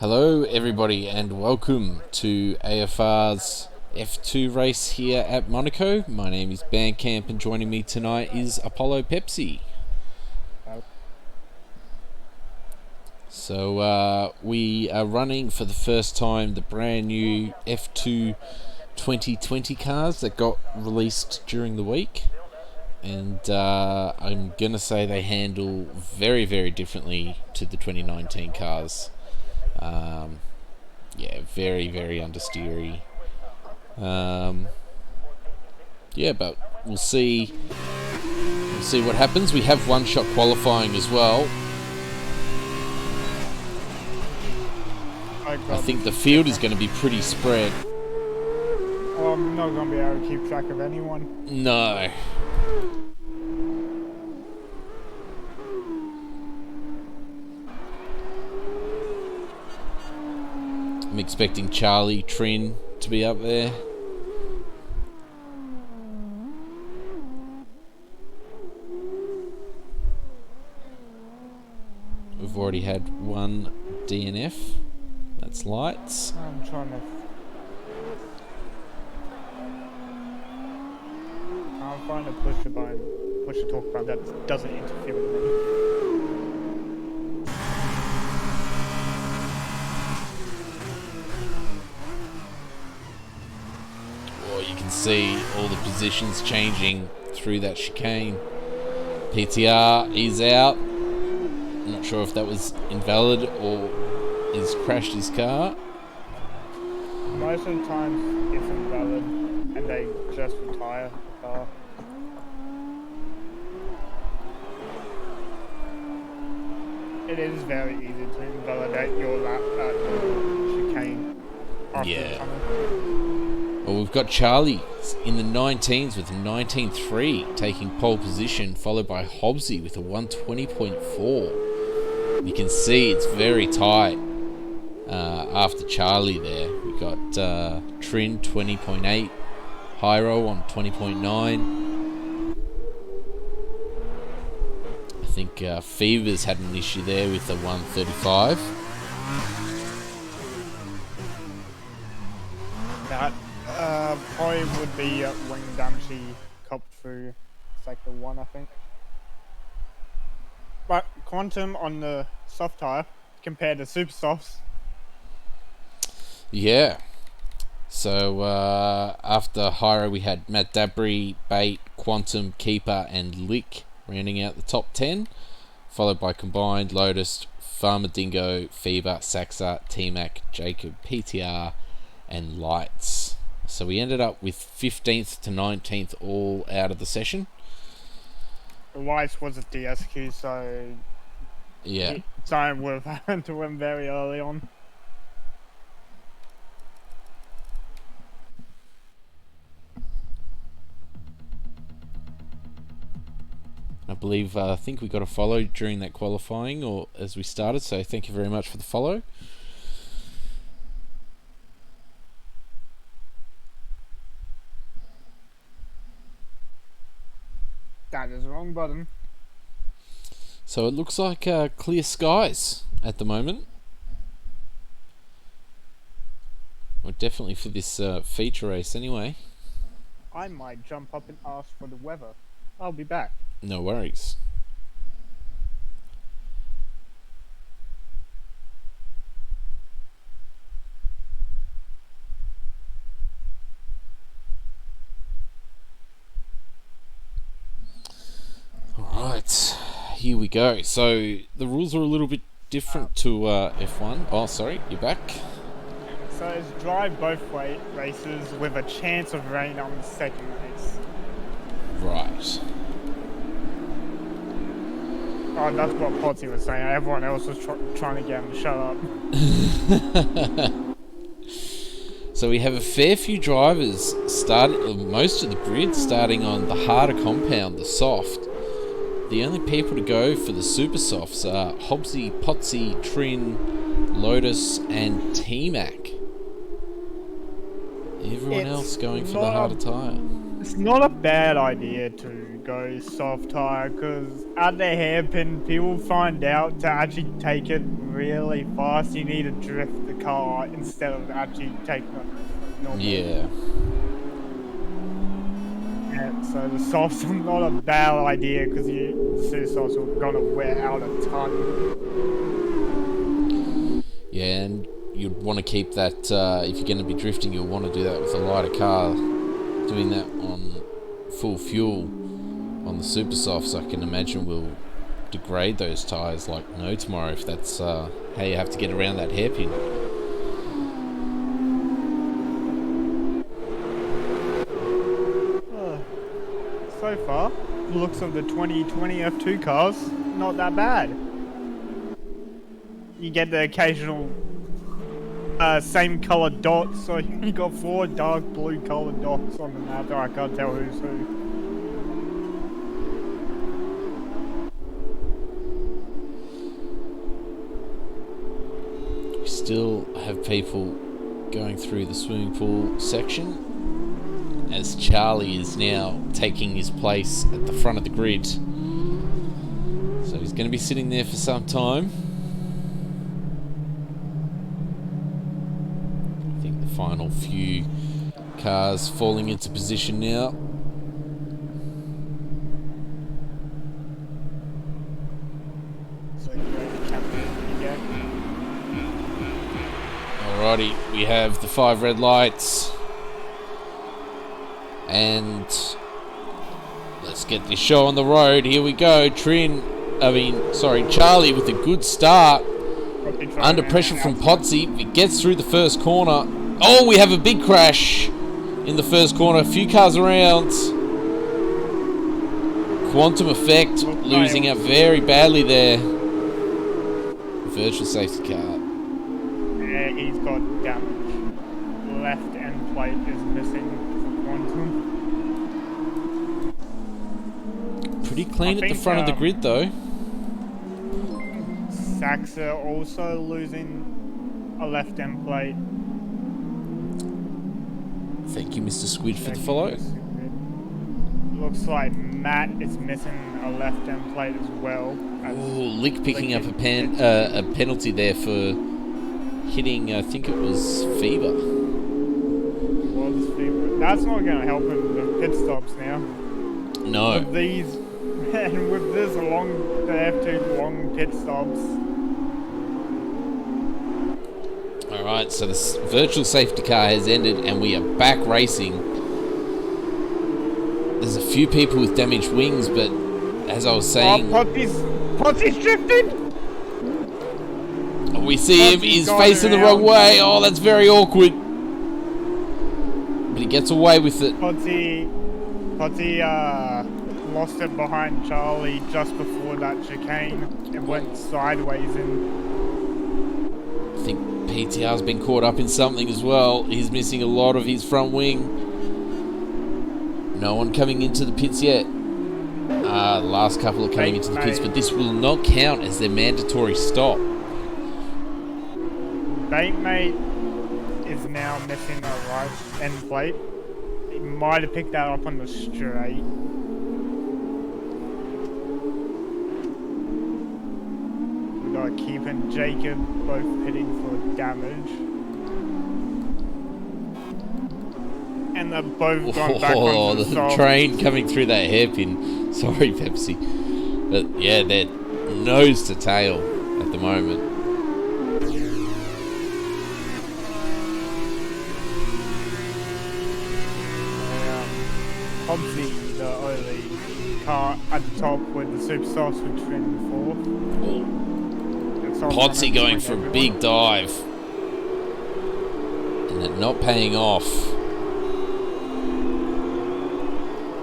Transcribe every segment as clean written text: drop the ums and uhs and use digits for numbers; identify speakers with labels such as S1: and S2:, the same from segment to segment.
S1: Hello everybody and welcome to AFR's F2 race here at Monaco. My name is Bandcamp and joining me tonight is Apollo Pepsi. So we are running for the first time the brand new F2 2020 cars that got released during the week. And I'm going to say they handle very, very differently to the 2019 cars. Yeah, very, very understeery. Yeah, but we'll see. We'll see what happens. We have one-shot qualifying as well. I think the field is going to be pretty spread.
S2: Well, I'm not going to be able to keep track of anyone.
S1: No. I'm expecting Charlie Trin to be up there. We've already had one DNF. That's lights.
S2: I'm trying to... I'll find a push to talk button that doesn't interfere with me.
S1: You can see all the positions changing through that chicane. PTR is out. I'm not sure if that was invalid or he's crashed his car.
S2: Most of the time it's invalid and they just retire the car. It is very easy to invalidate your lap at the chicane after the tunnel.
S1: Well, we've got Charlie in the 19s with a 19.3 taking pole position, followed by Hobbsy with a 120.4. You can see it's very tight after Charlie there. We've got Trin 20.8, Hyro on 20.9. I think Fevers had an issue there with the 135.
S2: That probably would be wing damage he copped through sector 1, I think. But Quantum on the soft tire compared to super softs.
S1: Yeah. So after Hyro we had Matt Dabry, Bait, Quantum, Keeper and Lick rounding out the top 10, followed by Combined, Lotus, Farmer Dingo, Fever, Saxa, T-Mac, Jacob, PTR and Lights. So we ended up with 15th to 19th all out of the session.
S2: Lights was a DSQ, so
S1: yeah,
S2: Zion would have happened to win very early on.
S1: I think we got a follow during that qualifying or as we started, so thank you very much for the follow.
S2: That is the wrong button.
S1: So it looks like clear skies at the moment. Well, definitely for this feature race anyway.
S2: I might jump up and ask for the weather. I'll be back.
S1: No worries. Alright, here we go. So the rules are a little bit different to F1. Oh, sorry, you're back.
S2: So it's drive both races with a chance of rain on the second race.
S1: Right.
S2: Oh, that's what Potsy was saying. Everyone else was trying to get him to shut up.
S1: So we have a fair few drivers most of the grid starting on the harder compound, the soft. The only people to go for the super softs are Hobbsy, Potsy, Trin, Lotus and T-Mac. Everyone else going for the harder tyre.
S2: It's not a bad idea to go soft tyre, because at the hairpin, people find out to actually take it really fast, you need to drift the car instead of actually taking it normal.
S1: Yeah.
S2: And so the softs are not a bad idea because the super softs are gonna wear out a ton.
S1: Yeah, and you'd want to keep that, if you're going to be drifting, you'll want to do that with a lighter car. Doing that on full fuel on the super softs, I can imagine will degrade those tyres like no tomorrow if that's how you have to get around that hairpin.
S2: So far, the looks of the 2020 F2 cars, not that bad. You get the occasional same color dots, so you got 4 dark blue colored dots on the map. I can't tell who's who.
S1: We still have people going through the swimming pool section as Charlie is now taking his place at the front of the grid. So he's going to be sitting there for some time. I think the final few cars falling into position now. Alrighty, we have the 5 red lights. And let's get this show on the road. Here we go. Charlie with a good start. Under pressure from Potsy. He gets through the first corner. Oh, we have a big crash in the first corner. A few cars around. Quantum effect losing out very badly there. Virtual safety car.
S2: Yeah, he's got damage. Left end plate is missing for Quantum.
S1: Pretty clean at the front of the grid though.
S2: Saxa also losing a left end plate.
S1: Thank you, Mr. Squid, for the follow.
S2: Looks like Matt is missing a left end plate as well.
S1: Oh, Lick picking up a penalty there for hitting, I think it was Fever.
S2: That's not going to help him with pit stops now.
S1: No.
S2: With these, and with this the F2 long pit stops.
S1: Alright, so the virtual safety car has ended and we are back racing. There's a few people with damaged wings, but as I was saying...
S2: Potsy's drifted!
S1: We see him, he's facing the wrong way. Oh, that's very awkward. But he gets away with it.
S2: Potsy lost it behind Charlie just before that chicane and went sideways in.
S1: I think PTR's been caught up in something as well. He's missing a lot of his front wing. No one coming into the pits yet. The last couple are coming into the pits, but this will not count as their mandatory stop.
S2: Batemate is now missing a right end plate. He might have picked that up on the straight. We got Keep and Jacob both pitting for damage. And they're both gone back on the
S1: softs. Train coming through that hairpin. Sorry, Pepsi. But yeah, they're nose to tail at the moment.
S2: Obviously, the only car at the top with the super softs were trending for.
S1: Potsy going for a big dive. And it not paying off.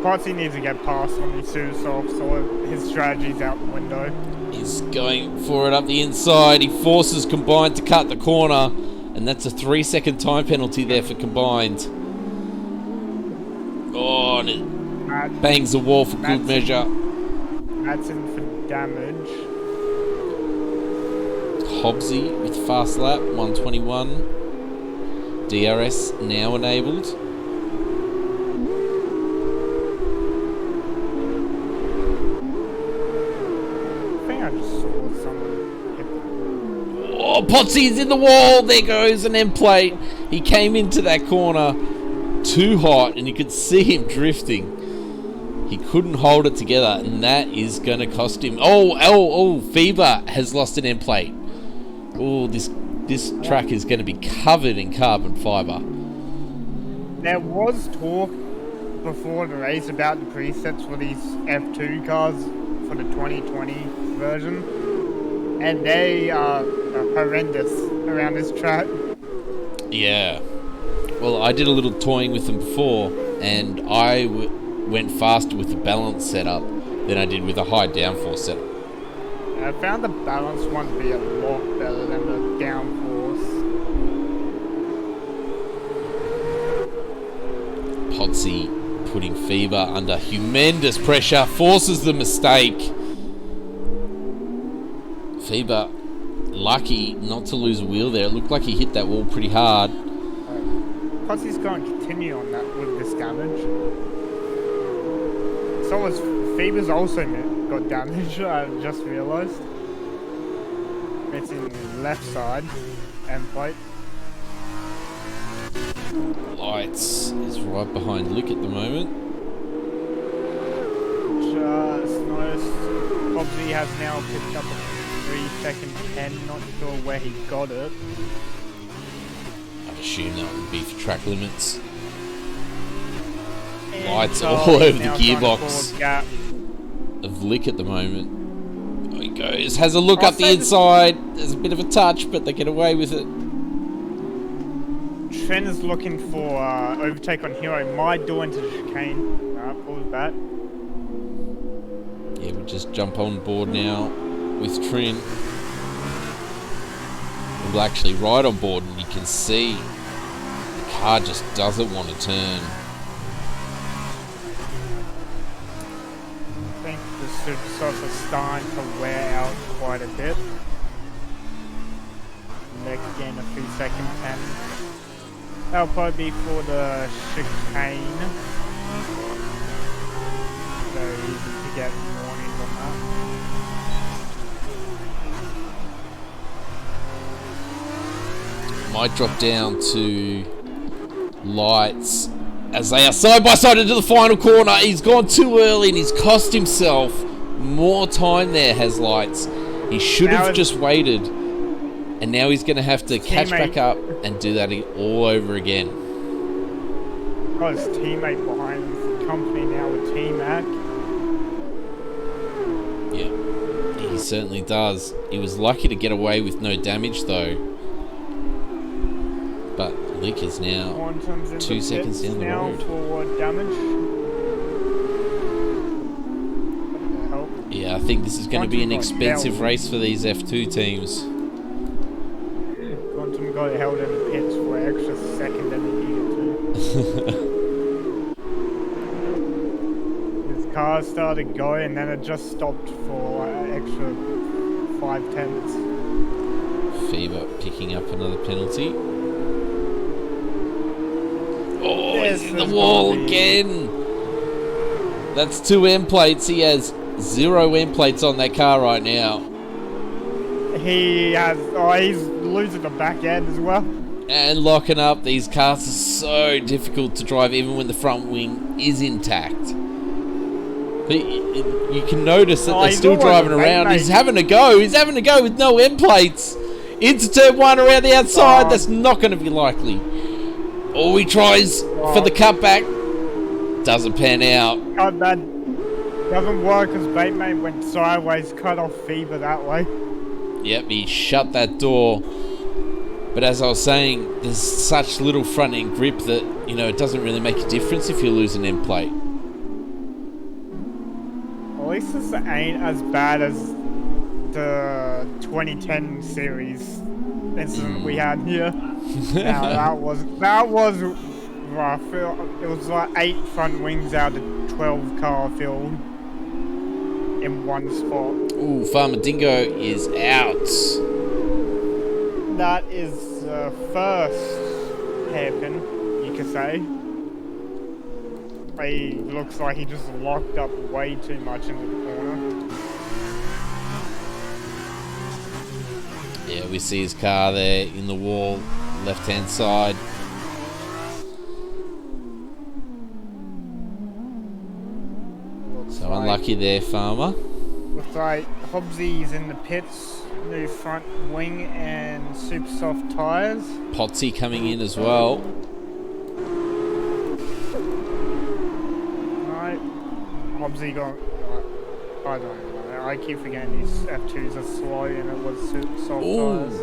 S2: Potsy needs to get past on these super softs, so his strategy's out the window.
S1: He's going for it up the inside. He forces Combined to cut the corner. And that's a 3-second time penalty there for Combined. Oh, and it bangs the wall for good measure.
S2: That's in for damage.
S1: Hobbsy with fast lap, 121. DRS now enabled.
S2: I think I just saw someone hit
S1: Potsy's in the wall. There goes an end plate. He came into that corner too hot, and you could see him drifting. He couldn't hold it together, and that is going to cost him. Oh, Fever has lost an end plate. Oh, this track is going to be covered in carbon fibre.
S2: There was talk before the race about the presets for these F2 cars for the 2020 version, and they are horrendous around this track.
S1: Yeah. Well, I did a little toying with them before, and I went faster with the balance setup than I did with a high downforce setup.
S2: I found the balance one to be a lot better than the downforce.
S1: Potsy putting Fever under humongous pressure, forces the mistake. Fever lucky not to lose a wheel there. It looked like he hit that wall pretty hard.
S2: Potsy's going to continue on that with this damage. So was Fever's also got damage, I just realised. It's in the left side end plate.
S1: Lights is right behind Lick at the moment.
S2: Just noticed Potsy has now picked up a 3-second 10, not sure where he got it.
S1: I'd assume that would be for track limits.
S2: And
S1: Lights all over the
S2: now
S1: gearbox of Lick at the moment. Oh, he goes, has a look up the inside. There's a bit of a touch, but they get away with it.
S2: Trent is looking for overtake on Hero. Might do into the chicane. Pulls back.
S1: Yeah, we just jump on board now with Trin. We'll actually ride on board, and you can see the car just doesn't want to turn.
S2: I think the super softs are starting to wear out quite a bit. Nick again a 3-second 10. That'll probably be for the chicane. Very easy to get warnings on that.
S1: Might drop down to Lights as they are side by side into the final corner. He's gone too early and he's cost himself more time there, has Lights. He should have just waited. And now he's going to have to catch back up and do that all over again.
S2: Got his teammate behind him for company now with T-Mac.
S1: Yeah, he certainly does. He was lucky to get away with no damage though. But Lick is now 2 seconds down the road.
S2: For damage.
S1: Yeah, I think this is going to be an expensive race for these F2 teams.
S2: Quantum got held in the pits for an extra second than he needed to. His car started going and then it just stopped for an extra 5/10.
S1: Fever picking up another penalty. Oh, he's in the wall again. That's 2 end plates. He has 0 end plates on that car right now.
S2: He has, he's losing the back end as well.
S1: And locking up. These cars are so difficult to drive even when the front wing is intact. But you can notice that they're still driving around. He's having a go. He's having a go with no end plates. Into turn 1 around the outside. That's not going to be likely. Oh, he tries for the cutback. Doesn't pan out.
S2: That doesn't work because Batemate went sideways, cut off Fever that way.
S1: Yep, he shut that door. But as I was saying, there's such little front end grip that, you know, it doesn't really make a difference if you lose an end plate.
S2: At least this ain't as bad as the 2010 series incident we had here. Now, that was rough. It was like 8 front wings out of 12 car field in one spot.
S1: Ooh, Farmer Dingo is out.
S2: That is the first hairpin, you could say. He looks like he just locked up way too much in the corner.
S1: Yeah, we see his car there in the wall, left-hand side. So unlucky there, Farmer.
S2: Looks like Hobbsy's in the pits, new front wing and super soft tyres.
S1: Potsy coming in as well.
S2: No, Hobbsy got. I don't know. I keep forgetting these F2s are slow and it was super soft tyres.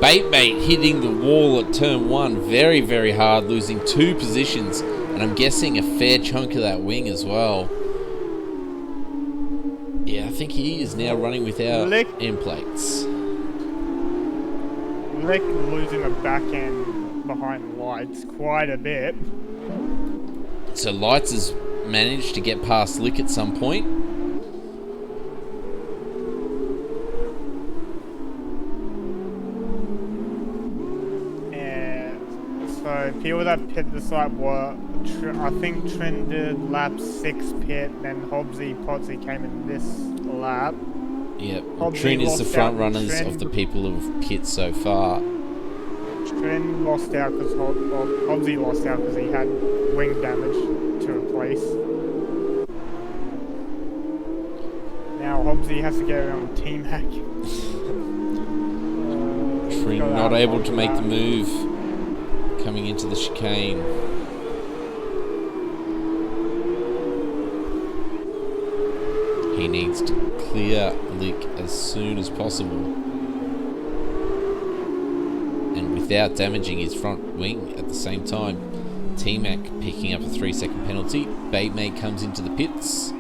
S1: Baitmate hitting the wall at turn 1 very, very hard, losing 2 positions, and I'm guessing a fair chunk of that wing as well. Yeah, I think he is now running without end plates.
S2: Lick losing the back end behind Lights quite a bit.
S1: So Lights has managed to get past Lick at some point.
S2: And so people that pit the site were, I think Trin did lap 6 pit, then Hobbsy, Potsy came in this lap.
S1: Yep, Trin is the front runners of the people who've pit so far.
S2: Trin lost out because Hobbsy lost out because he had wing damage to replace. Now Hobbsy has to get around T-Mac.
S1: Trin not able to make the move coming into the chicane. He needs to clear Lick as soon as possible. And without damaging his front wing at the same time. T-Mac picking up a 3-second penalty. Baitmate comes into the pits.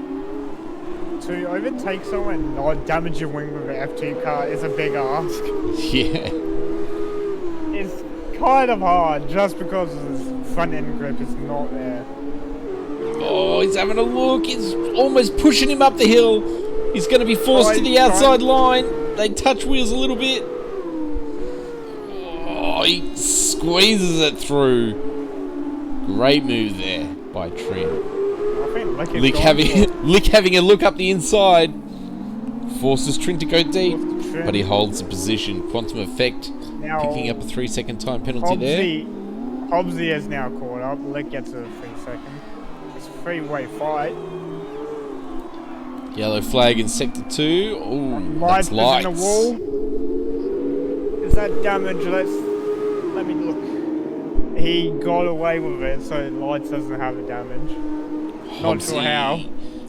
S2: To overtake someone and not damage your wing with an F2 car is a big ask.
S1: Yeah.
S2: It's kind of hard just because his front end grip is not there.
S1: Oh, he's having a look. He's almost pushing him up the hill. He's going to be forced to the outside line. They touch wheels a little bit. Oh, he squeezes it through. Great move there by Trin.
S2: I think
S1: Lick having a look up the inside. Forces Trin to go deep. But he holds the position. Quantum Effect
S2: now,
S1: picking up a 3-second time penalty there.
S2: Hobbsy is now caught up. Lick gets a 3-second. It's a 3-way fight.
S1: Yellow flag in sector 2. Oh, that's Lights.
S2: In the wall. Is that damage? Let me look. He got away with it, so Lights doesn't have the damage.
S1: Hobbsy.
S2: Not sure how.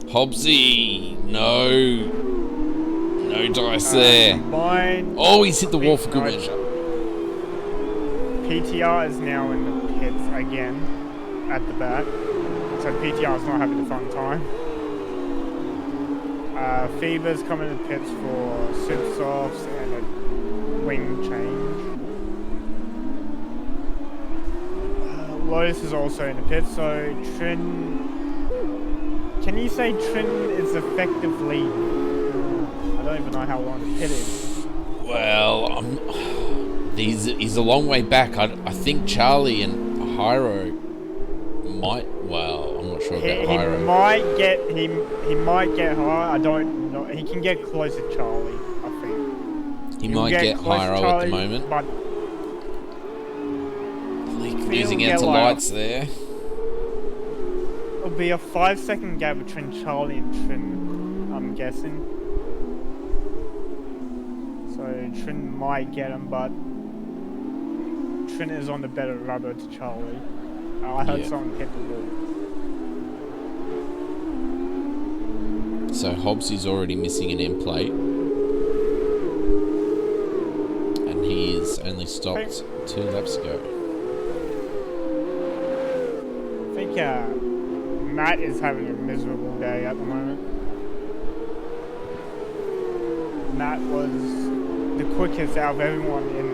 S1: Hobbsy, no dice there. Oh, he's hit the wall for good measure.
S2: PTR is now in the pits again at the back, so PTR is not having a fun time. Fever's coming in the pits for super softs and a wing change. Lotus is also in the pits, so Trin. Can you say Trin is effectively? I don't even know how long the pit is.
S1: Well, he's a long way back. I think Charlie and Hyro might. Well, I'm not sure about Hyro.
S2: He might get high. I don't know. He can get close to Charlie, I think.
S1: He might get Hyro at the moment.
S2: But
S1: losing out to Lights there.
S2: It'll be a 5-second gap between Charlie and Trin, I'm guessing. So Trin might get him, but Trin is on the better rubber to Charlie. I heard someone hit the wall.
S1: So Hobbsy's already missing an end plate. And he is only stopped 2 laps ago.
S2: I think Matt is having a miserable day at the moment. Matt was the quickest out of everyone in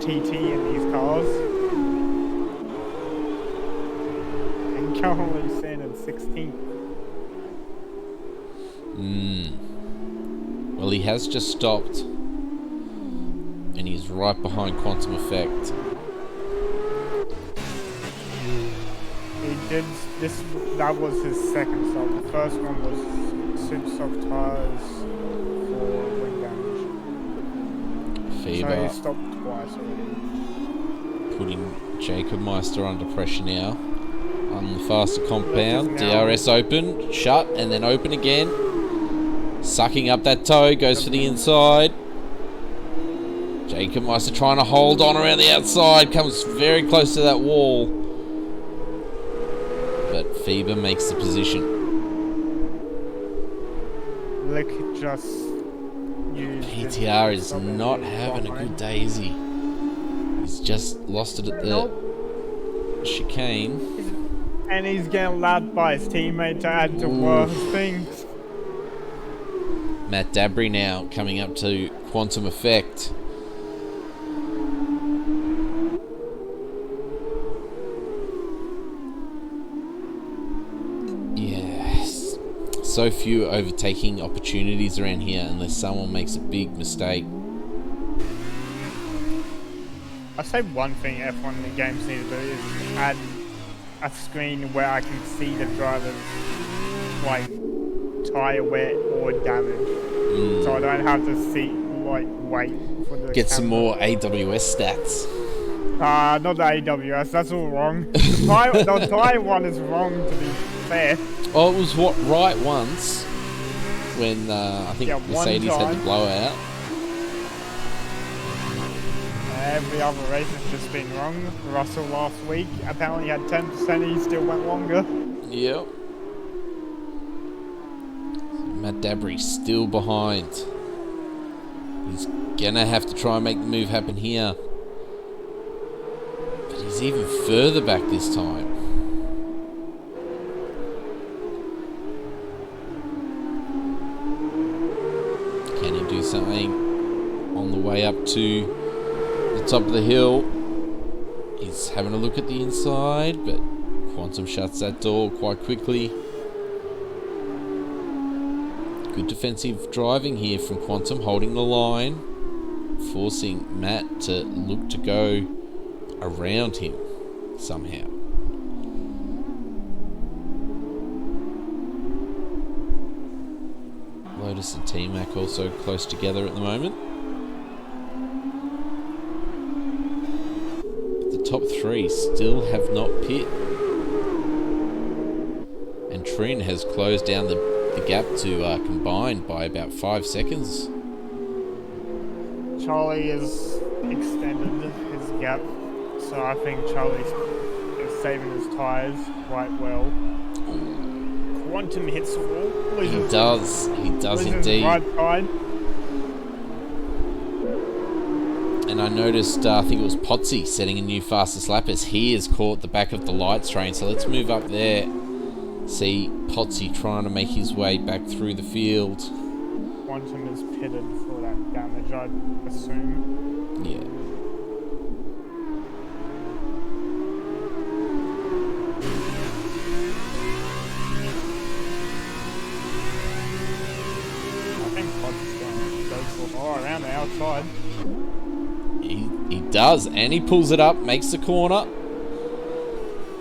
S2: TT in these cars. And currently standing at 16th.
S1: Well, he has just stopped. And he's right behind Quantum Effect.
S2: He did this. That was his second stop. The first one was super soft tires for wing damage. So he
S1: Fever
S2: stopped twice already.
S1: putting Jacob Meister under pressure now. On the faster compound.
S2: now.
S1: DRS open, shut, and then open again. Sucking up that toe, goes for the inside. Jacob Meister trying to hold on around the outside, comes very close to that wall. But Fever makes the position.
S2: Lick just used
S1: PTR is not having a good day, is he? He's just lost it at the chicane.
S2: And he's getting lapped by his teammate to add to worse things.
S1: Matt Dabry now coming up to Quantum Effect. Yes. So few overtaking opportunities around here unless someone makes a big mistake.
S2: I say one thing F1 in the games need to do is add a screen where I can see the driver's like tire wear or damage, so I don't have to see wait for the
S1: Get some
S2: camera.
S1: more AWS stats.
S2: Not the AWS, that's all wrong. The tire one is wrong, to be fair.
S1: Oh, it was right once when I think Mercedes had the blowout.
S2: Every other race has just been wrong. Russell last week apparently had 10%, he still went longer.
S1: Yep. Matt Dabry still behind. He's gonna have to try and make the move happen here. But he's even further back this time. Can he do something on the way up to the top of the hill? He's having a look at the inside, but Quantum shuts that door quite quickly. Good defensive driving here from Quantum, holding the line, forcing Matt to look to go around him somehow. Lotus and T-Mac also close together at the moment. But the top three still have not pit. And Trin has closed down the gap to combine by about 5 seconds.
S2: Charlie has extended his gap, so I think Charlie is saving his tyres quite well. Quantum hits the wall.
S1: He does indeed.
S2: Right side.
S1: And I noticed, I think it was Potsy setting a new fastest lap as he has caught the back of the lights train. So let's move up there. See Potsy trying to make his way back through the field.
S2: Quantum is pitted for that damage, I'd assume.
S1: Yeah.
S2: I think Potsy's going to go for around the outside.
S1: He does, and he pulls it up, makes the corner.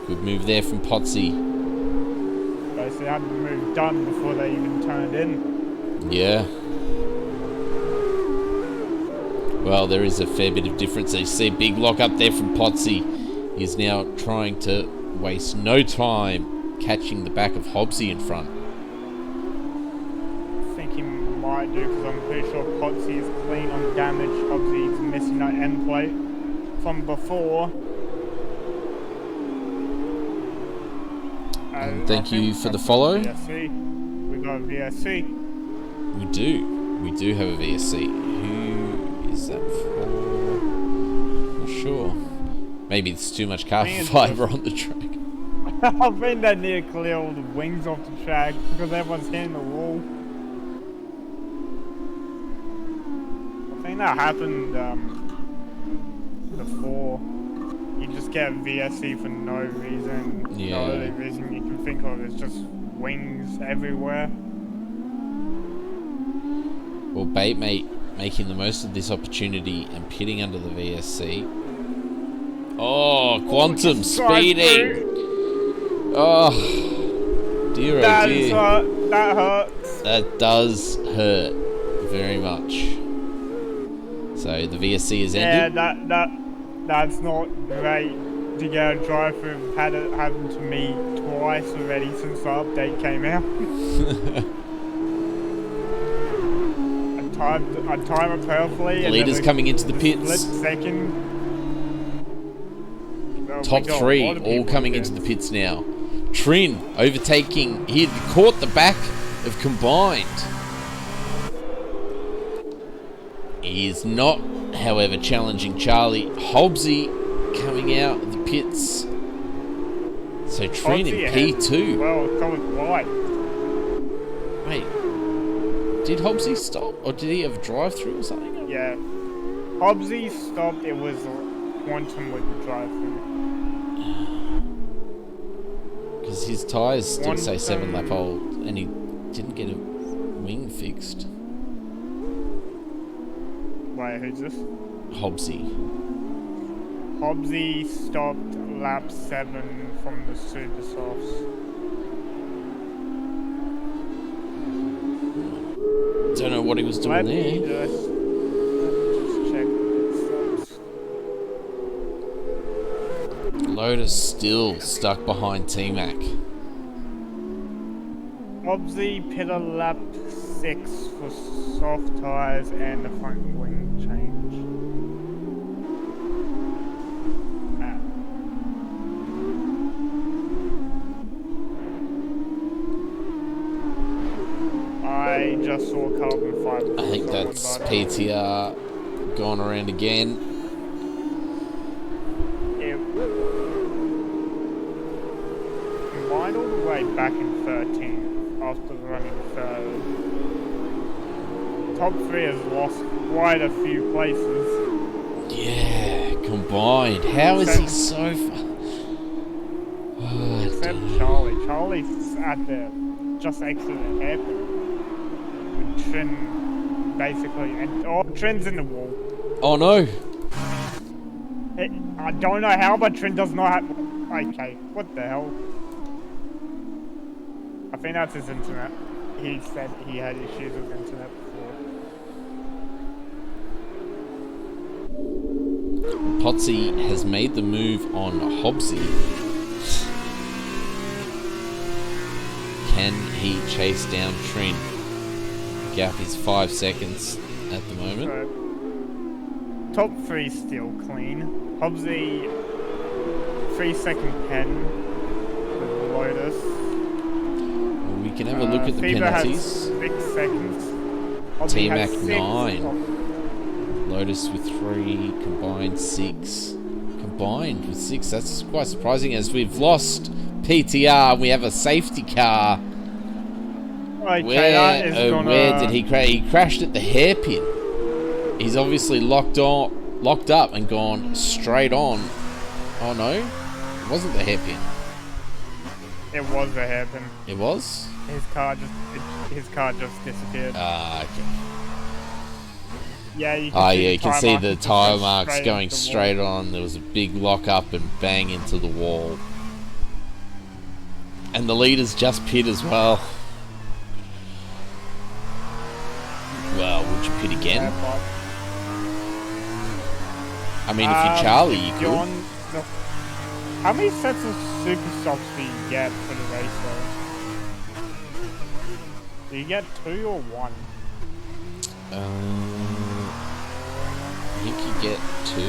S1: Good move there from Potsy.
S2: They had the move done before they even turned in.
S1: Yeah. Well, there is a fair bit of difference. You see a big lock up there from Potsy. He's now trying to waste no time catching the back of Hobbsy in front.
S2: I think he might do, because I'm pretty sure Potsy is clean on damage. Hobbsy's missing that end plate from before.
S1: And thank you for the follow.
S2: VSC. We got a VSC.
S1: We do. We do have a VSC. Who is that for? Not sure. Maybe it's too much carbon fibre on the track.
S2: I think they need to clear all the wings off the track because everyone's hitting the wall. I think that happened before. You just get a VSC for no reason.
S1: Yeah.
S2: The only reason you can think of is just wings everywhere.
S1: Well, Baitmate making the most of this opportunity and pitting under the VSC. Oh, Quantum speeding! Oh, dear oh dear.
S2: That hurts.
S1: That does hurt very much. So the VSC has
S2: Yeah,
S1: ended.
S2: that's not great to get a drive through. Had it happen to me twice already since the update came out. I timed it perfectly,
S1: The
S2: and then
S1: leaders coming into the
S2: split
S1: pits.
S2: second. Oh,
S1: Top three all coming into the pits now. Trin overtaking. He had caught the back of Combined. He is not, however, challenging Charlie. Hobbsy coming out of the pits. So Trin in P2.
S2: Well, coming wide.
S1: Wait, did Hobbsy stop? Or did he have a drive-through or something?
S2: Yeah. Hobbsy stopped. It was Quantum with the drive-through.
S1: Because his tyres still say 7 lap old, and he didn't get a wing fixed.
S2: Wait, who's this?
S1: Hobbsy.
S2: Hobbsy stopped lap 7 from the super softs.
S1: Don't know what he was doing there.
S2: Just check the softs.
S1: Lotus still stuck behind T-Mac.
S2: Hobbsy pitted lap 6 for soft tyres and the front wing change. I just saw carbon fiber.
S1: I think that's PTR gone around again.
S2: Combined all the way back in 13th after running third. Top 3 has lost quite a few places.
S1: Yeah, Combined. How is he so far? Oh,
S2: Except Charlie. Charlie's at the just exited the hairpin. Trin basically, and Trin's in the wall.
S1: Oh no!
S2: I don't know how, but Trin does not have. Okay, what the hell? I think that's his internet. He said he had issues with internet before.
S1: Potsy has made the move on Hobbsy. Can he chase down Trin? Gap is 5 seconds at the moment.
S2: So, top 3 still clean. Hobbsy 3-second pen with Lotus.
S1: Well, we can have a look at the
S2: Fever
S1: penalties.
S2: has 6 seconds.
S1: T-Mac 9. Lotus with 3. Combined 6. Combined with 6. That's quite surprising as we've lost PTR. We have a safety car.
S2: Okay,
S1: Where did he crash? He crashed at the hairpin. He's obviously locked up and gone straight on. Oh no, it wasn't the hairpin.
S2: It was the hairpin.
S1: It was?
S2: His car just disappeared.
S1: Ah, okay.
S2: Yeah, you
S1: can see the tire marks going straight on. There was a big lock up and bang into the wall. And the leaders just pit as well. Well, would you pit again? I mean, if you're Charlie, you could.
S2: How many sets of super stops do you get for the race though? Do you get 2 or 1?
S1: I think you get 2.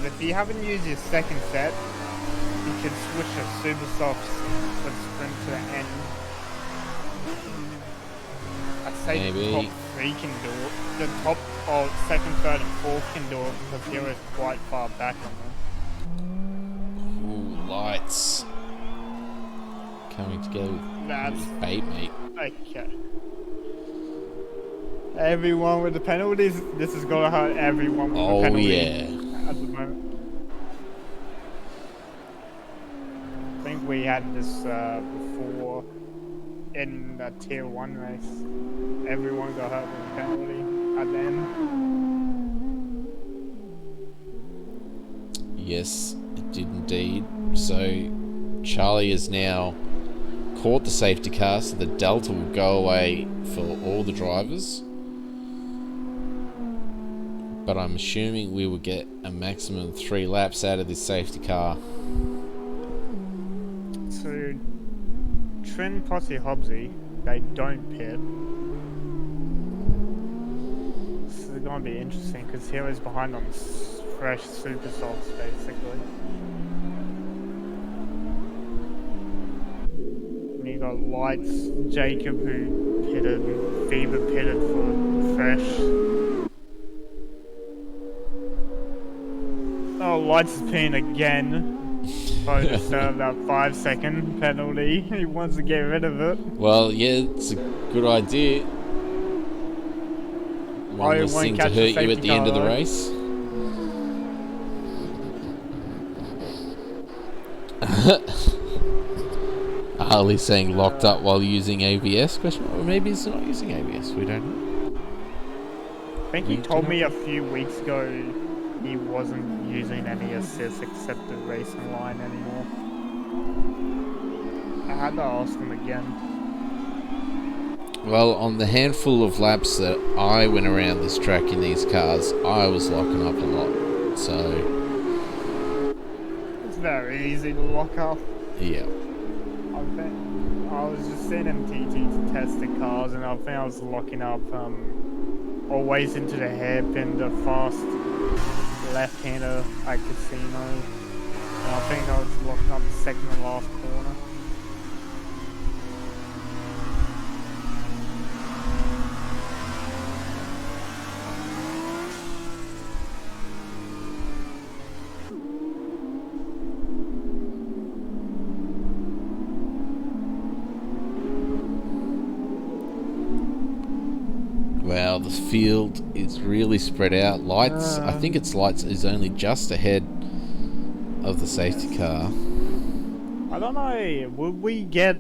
S2: If you haven't used your second set, you can switch your super softs and sprint to the end. I'd say
S1: Maybe.
S2: the top 3 can do it. The top, second, third, and fourth can do it because Hero's quite far back on them.
S1: Ooh, lights. Coming together with bait, mate.
S2: Okay. Everyone with the penalties. This is gonna hurt everyone with the penalties at the moment. I think we had this before in the tier 1 race. Everyone got hurt with a penalty at the end.
S1: Yes, it did indeed. So Charlie has now caught the safety car, so the delta will go away for all the drivers. but I'm assuming we will get a maximum 3 laps out of this safety car.
S2: So, Trin, Posse, Hobbsy, they don't pit. So it's going to be interesting because Hero's behind on fresh super softs, basically. And you got Lights, Jacob who pitted, Fever pitted for fresh. Oh, Lights is pitting again. Probably to serve that 5-second penalty. He wants to get rid of it.
S1: Well, yeah, it's a good idea. One less thing to hurt you at the end of the race. Harley saying locked up while using ABS? Or maybe it's not using ABS. We don't know.
S2: I think he told me a few weeks ago he wasn't using any assists except the racing line anymore. I had to ask him again.
S1: Well, on the handful of laps that I went around this track in these cars, I was locking up a lot. So
S2: it's very easy to lock up.
S1: Yeah.
S2: I was just in MTT to test the cars, and I think I was locking up always into the hairpin, the fast left-hander at Casino. And I think I was locking up the second and last corner.
S1: Wow, the field is really spread out. Lights, I think it's Lights is only just ahead of the safety car.
S2: I don't know, would we get...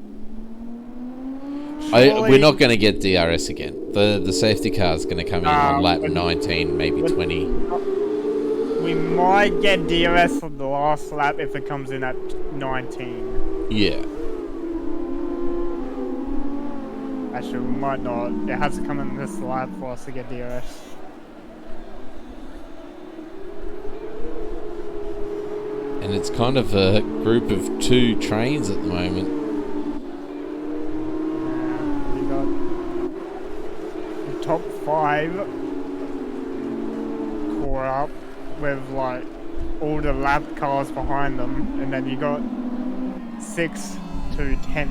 S1: We're not going to get DRS again. The safety car is going to come in on lap 19, maybe 20.
S2: We might get DRS on the last lap if it comes in at 19.
S1: Yeah.
S2: Actually, we might not. It has to come in this lap for us to get DRS.
S1: And it's kind of a group of 2 trains at the moment.
S2: Yeah, you got the top 5 caught up with like all the lap cars behind them, and then you got 6 to 10th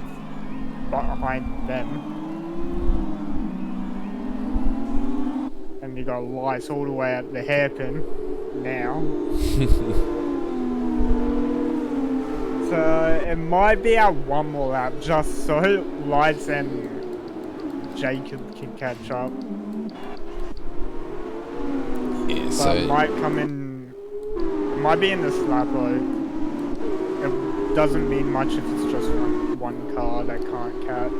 S2: behind them. And you got Lights all the way at the hairpin now. So it might be at one more lap just so Lights and Jacob can catch up.
S1: Yeah,
S2: so it might come in, it might be in this lap though. It doesn't mean much if it's just one car that can't catch.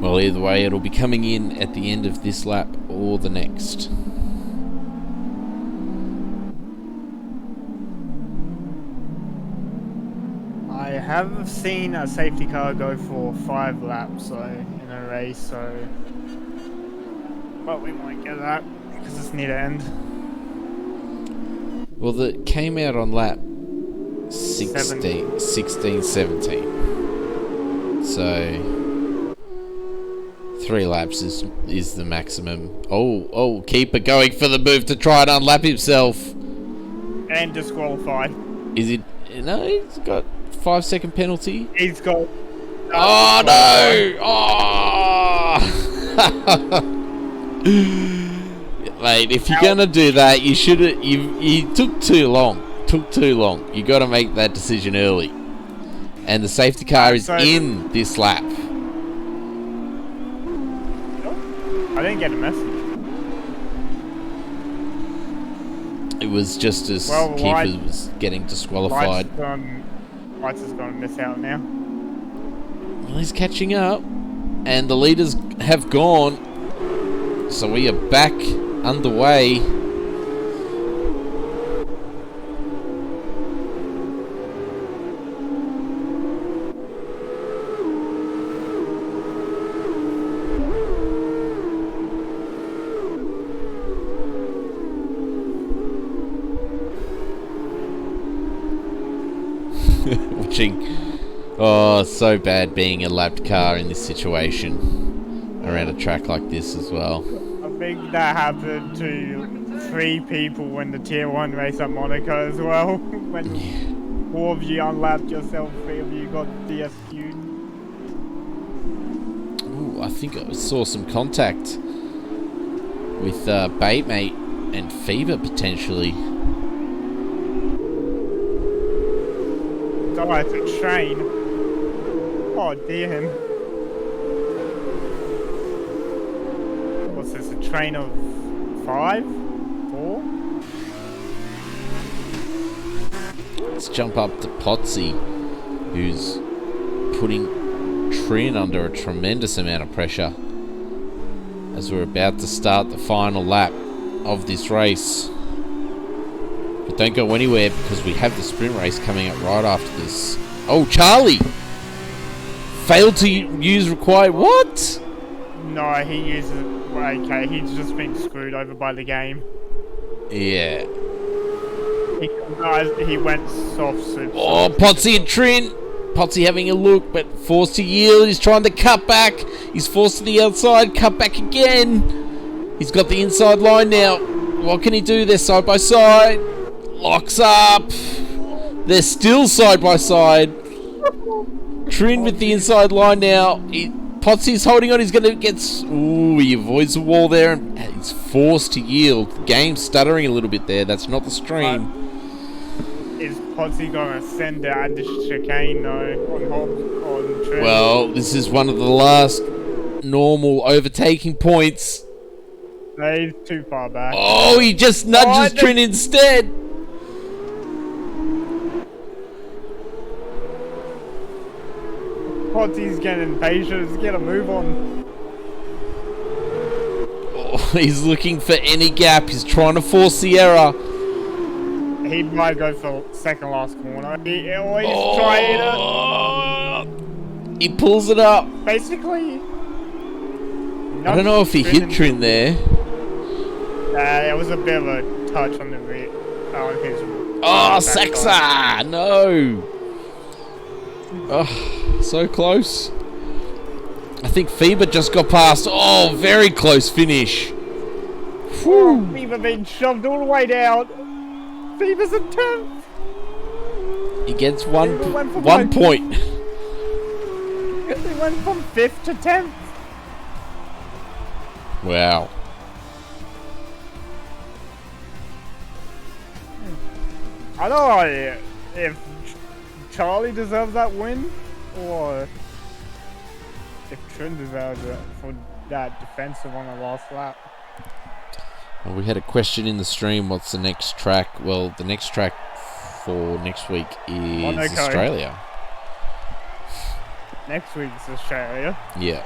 S1: Well, either way, it'll be coming in at the end of this lap or the next.
S2: I have seen a safety car go for 5 laps in a race, so... But we won't get that because it's near the end.
S1: Well, that came out on lap 16, 17. So 3 laps is the maximum. Oh, keeper going for the move to try and unlap himself.
S2: And disqualified.
S1: Is it? No, he's got 5-second penalty.
S2: He's got...
S1: Oh no! Oh! Mate, if you're gonna do that, you should have. You took too long. You got to make that decision early. And the safety car is in this lap.
S2: I didn't get a message.
S1: It was just as keeper was getting disqualified.
S2: Lights is going to miss out now.
S1: Well, he's catching up, and the leaders have gone. So we are back underway. watching. Oh, so bad being a lapped car in this situation around a track like this as well.
S2: I think that happened to 3 people in the Tier 1 race at Monaco as well. When 4 of you unlapped yourself, 3 of you got DSQ'd.
S1: Ooh, I think I saw some contact with Baitmate and Fever potentially.
S2: Oh, it's a train. Oh, damn. What's this, a train of 5? 4?
S1: Let's jump up to Potsy, who's putting Trin under a tremendous amount of pressure as we're about to start the final lap of this race. But don't go anywhere because we have the sprint race coming up right after this. Oh, Charlie! Failed to use required... What?
S2: No, he uses... Okay, he's just been screwed over by the game.
S1: Yeah.
S2: He went soft super.
S1: Oh, Potsy and Trin! Potsy having a look, but forced to yield. He's trying to cut back. He's forced to the outside. Cut back again. He's got the inside line now. What can he do? They're side by side. Locks up. They're still side by side. Trin with the inside line now. Potsy's holding on. He's going to get... Ooh, he avoids the wall there. And he's forced to yield. The game's stuttering a little bit there. That's not the stream.
S2: Is Potsy going to send out the chicane though on Trin?
S1: Well, this is one of the last normal overtaking points.
S2: No, he's too far back.
S1: Oh, he just nudges Trin instead.
S2: Potsy's getting impatient. He's got to move on.
S1: Oh, he's looking for any gap. He's trying to force the error.
S2: He might go for second last corner. He's trying it.
S1: He pulls it up.
S2: Basically,
S1: I don't know if he hit Trin there.
S2: It was a bit of a touch on the rear. On his.
S1: Oh, Saxa! No. Oh, so close. I think Fever just got past. Oh, very close finish.
S2: Whew. Fever being shoved all the way down. Fever's in 10th.
S1: He gets one point.
S2: He went from 5th to 10th.
S1: Wow.
S2: I don't know if Charlie deserves that win or if Trin deserves it for that defensive on the last lap.
S1: Well, we had a question in the stream. What's the next track? Well, the next track for next week is
S2: Monaco.
S1: Australia.
S2: Next week's Australia.
S1: Yeah.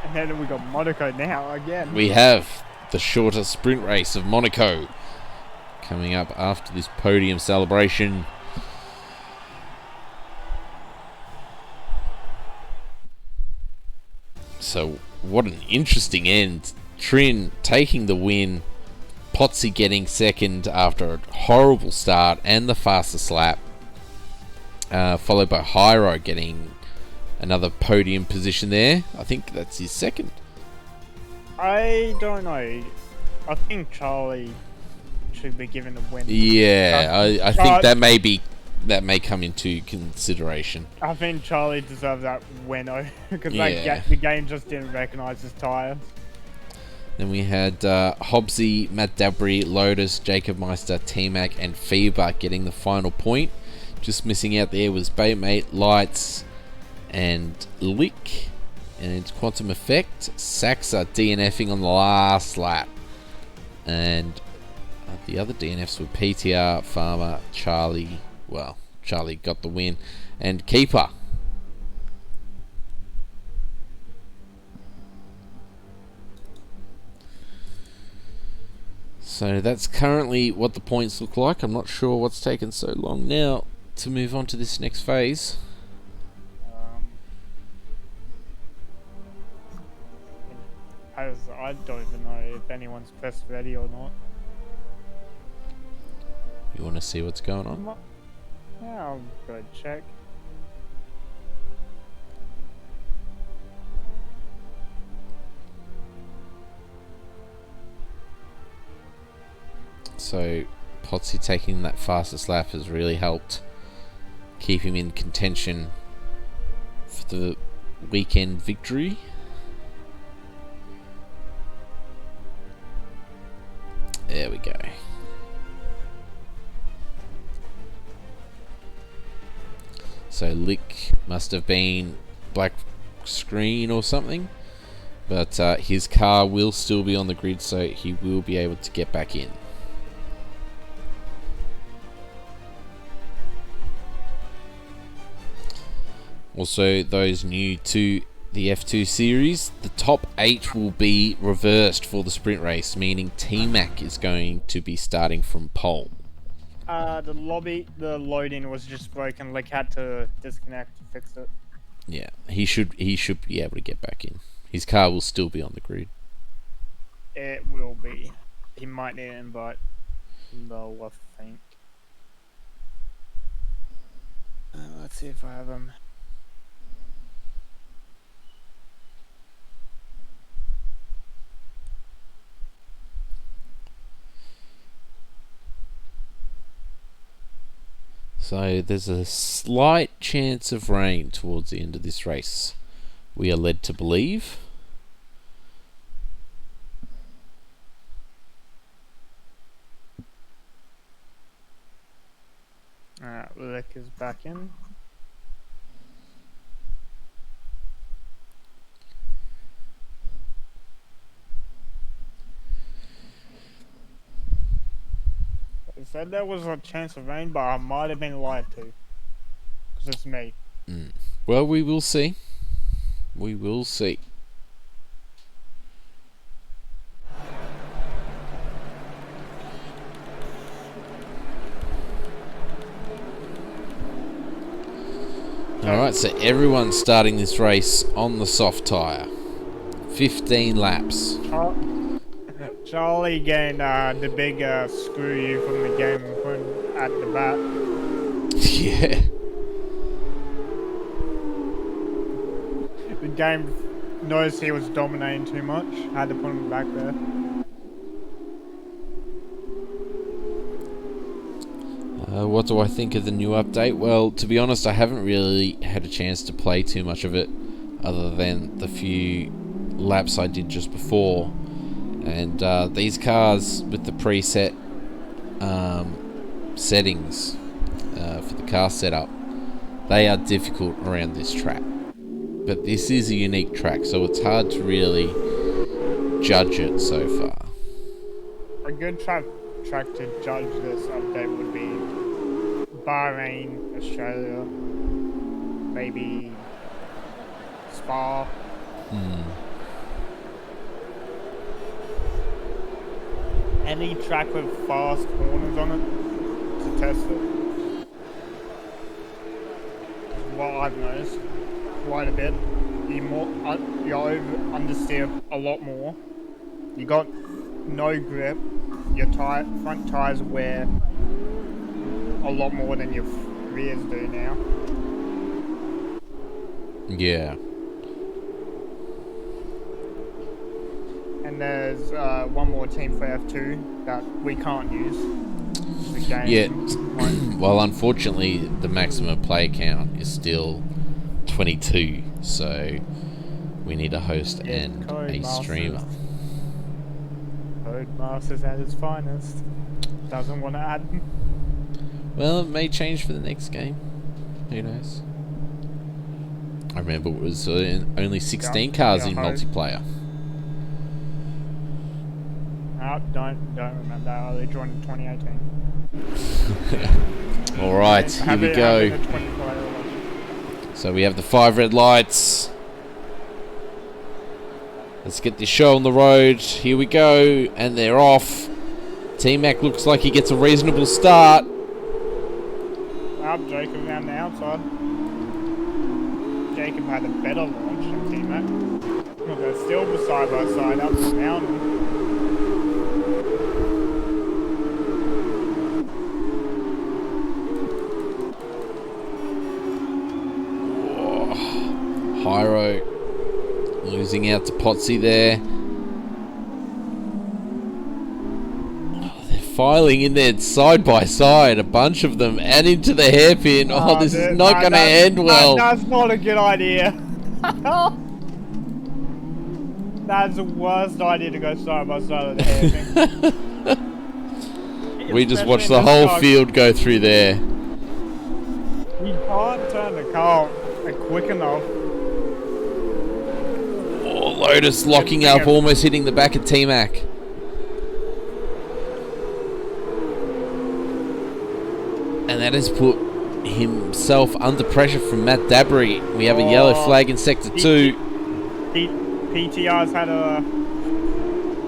S2: And then we got Monaco now again.
S1: We have the shorter sprint race of Monaco coming up after this podium celebration. So, what an interesting end. Trin taking the win. Potsy getting second after a horrible start and the fastest lap. Followed by Hyro getting another podium position there. I think that's his second.
S2: I don't know. I think Charlie should be given the win.
S1: Yeah, I think that may come into consideration.
S2: I think Charlie deserves that win because
S1: Yeah.
S2: the game just didn't recognise his tyres.
S1: Then we had Hobbsy, Matt Dabry, Lotus, Jacob Meister, T-Mac and Fever getting the final point. Just missing out there was Baitmate, Lights and Lick. And Quantum Effect, Saxa DNFing on the last lap. And the other DNFs were PTR, Farmer, Charlie. Well, Charlie got the win. And Keeper. So that's currently what the points look like. I'm not sure what's taken so long now to move on to this next phase.
S2: I don't even know if anyone's pressed ready or not.
S1: You want to see what's going on?
S2: Yeah, I'll go check.
S1: So Potsy taking that fastest lap has really helped keep him in contention for the weekend victory. There we go. So Lick must have been black screen or something, but his car will still be on the grid, so he will be able to get back in. Also, those new to the F2 series, the top 8 will be reversed for the sprint race, meaning T-Mac is going to be starting from pole.
S2: The loading was just broken. Lick had to disconnect to fix it.
S1: Yeah, he should be able to get back in. His car will still be on the grid.
S2: It will be. He might need an invite, though, I think. Let's see if I have him.
S1: So there's a slight chance of rain towards the end of this race, we are led to believe.
S2: Lick is back in. They said there was a chance of rain, but I might have been lied to. Because it's me.
S1: Well, we will see. We will see. Alright, so everyone's starting this race on the soft tyre. 15 laps.
S2: Charlie getting the big screw you from the game at the bat.
S1: Yeah.
S2: The game noticed he was dominating too much. Had to put him back there.
S1: What do I think of the new update? Well, to be honest, I haven't really had a chance to play too much of it, other than the few laps I did just before. And these cars with the preset settings for the car setup, they are difficult around this track. But this is a unique track, so it's hard to really judge it so far.
S2: A good track to judge this update would be Bahrain, Australia, maybe Spa. Any track with fast corners on it to test it. What I've noticed quite a bit. You understeer a lot more. You got no grip. Your front tires wear a lot more than your rears do now.
S1: Yeah.
S2: And there's one more team for F2 that we can't use. The game.
S1: Yeah. Well, unfortunately, the maximum player count is still 22, so we need a host and a streamer.
S2: Codemasters at its finest. Doesn't want to add.
S1: Well, it may change for the next game. Who knows? I remember it was only 16 cars in multiplayer.
S2: Don't remember that. They joined in 2018.
S1: Alright, here we go. So we have the 5 red lights. Let's get this show on the road. Here we go. And they're off. T-Mac looks like he gets a reasonable start.
S2: Jacob around the outside. Jacob had a better launch than T-Mac. They're still side by side up the mountain.
S1: Hyro losing out to Potsy there. Oh, they're piling in there side by side, a bunch of them, and into the hairpin. Oh, this is not going to end well.
S2: That's not a good idea. That's the worst idea to go side by side with the hairpin.
S1: We just watched the whole field go through there.
S2: You can't turn the car quick enough.
S1: Oh, Lotus locking up, almost hitting the back of T-Mac. And that has put himself under pressure from Matt Dabry. We have a yellow flag in Sector 2.
S2: PTR's had a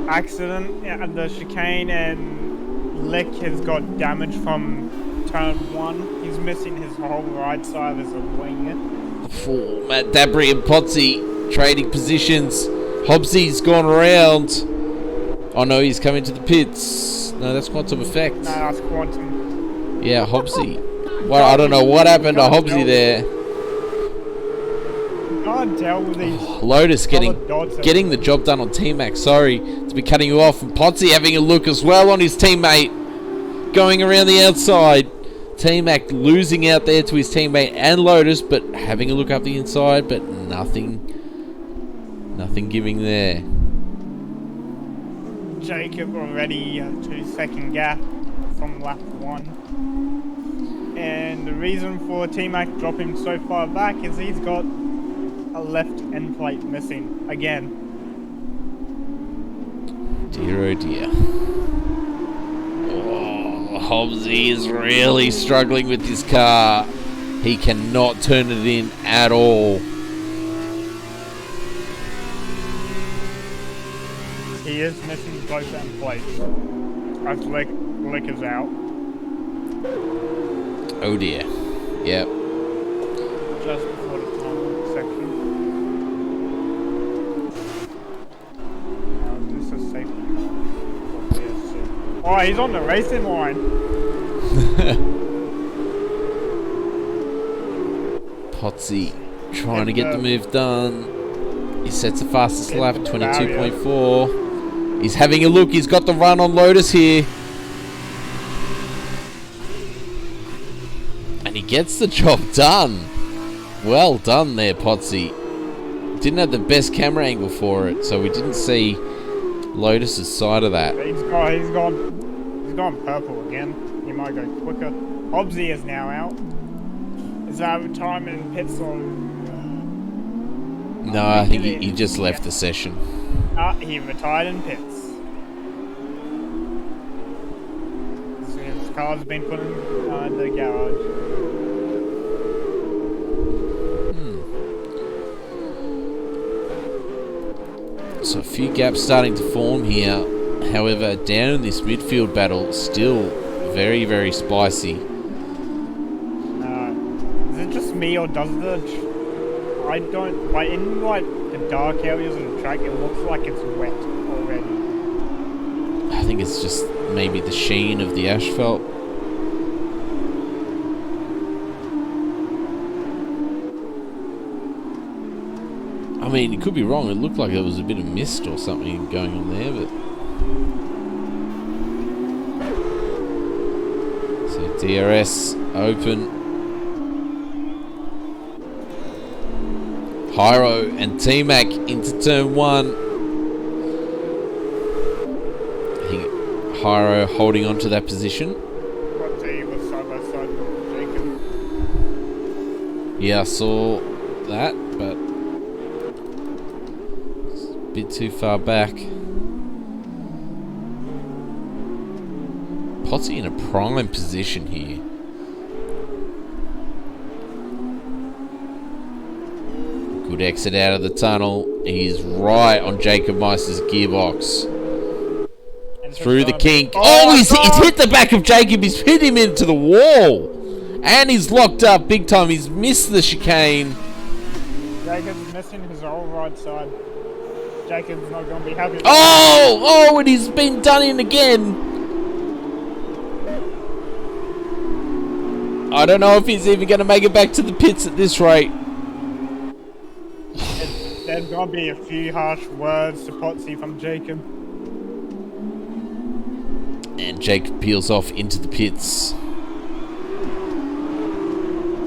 S2: accident at the chicane, and Lick has got damage from turn 1. He's missing his whole right side as a wing.
S1: For Matt Dabry and Potsy trading positions. Hobbsy's gone around. Oh no, he's coming to the pits. No, that's Quantum Effect.
S2: No, that's Quantum.
S1: Yeah, Hobbsy. Well, I don't know what happened to Hobbsy there.
S2: You can't tell with these.
S1: Lotus getting the job done on T-Mac. Sorry to be cutting you off. And Potsy having a look as well on his teammate. Going around the outside. T-Mac losing out there to his teammate and Lotus, but having a look up the inside, but nothing giving there.
S2: Jacob already 2-second gap from lap 1. And the reason for T-Mac dropping so far back is he's got a left end plate missing again.
S1: Dear oh dear. Oh, Hobbsy is really struggling with this car. He cannot turn it in at all.
S2: He is missing both end plates. As Lick is out.
S1: Oh dear. Yep.
S2: Just before the tunnel section. This is safety car. Oh, he's on the racing line.
S1: Potsy trying to get the move done. He sets the fastest lap, 22.4. He's having a look. He's got the run on Lotus here. And he gets the job done. Well done there, Potsy. Didn't have the best camera angle for it, so we didn't see Lotus's side of that.
S2: He's gone purple again. He might go quicker. Hobbsy is now out. Is that retirement in pits or?
S1: No, I think he just left the session.
S2: He retired in pits. So his car's been put in the garage.
S1: So a few gaps starting to form here. However, down in this midfield battle, still very, very spicy.
S2: Is it just me, or does the... I don't... Like, in, like, the dark areas of the track, it looks like it's wet already.
S1: I think it's just maybe the sheen of the asphalt. I mean, it could be wrong. It looked like there was a bit of mist or something going on there, but... So DRS open. Hyro and T-Mac into turn 1. I think Hyro holding on to that position.
S2: Was side by side with Jacob.
S1: Yeah, I saw that, but it's a bit too far back. Potsy in a prime position here. Good exit out of the tunnel. He's right on Jacob Meister's gearbox. Through the kink. Oh, he's hit the back of Jacob. He's hit him into the wall. And he's locked up big time. He's missed the chicane.
S2: Jacob's missing his whole right side. Jacob's not going to be happy.
S1: Oh, and he's been done in again. I don't know if he's even going to make it back to the pits at this rate.
S2: There's going to be a few harsh words to Potsy from Jacob.
S1: And And Jake peels off into the pits.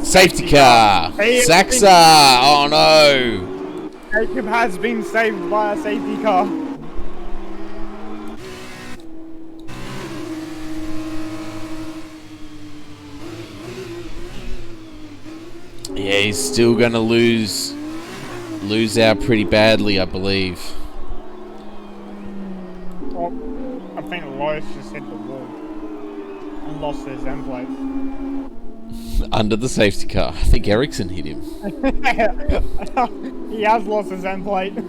S1: Safety car! Saxa! Oh no!
S2: Jacob has been saved by a safety car.
S1: Yeah, he's still gonna lose out pretty badly, I believe.
S2: Well, I think Lois just hit the wall and lost his end plate.
S1: Under the safety car. I think Ericsson hit him.
S2: He has lost his end plate. He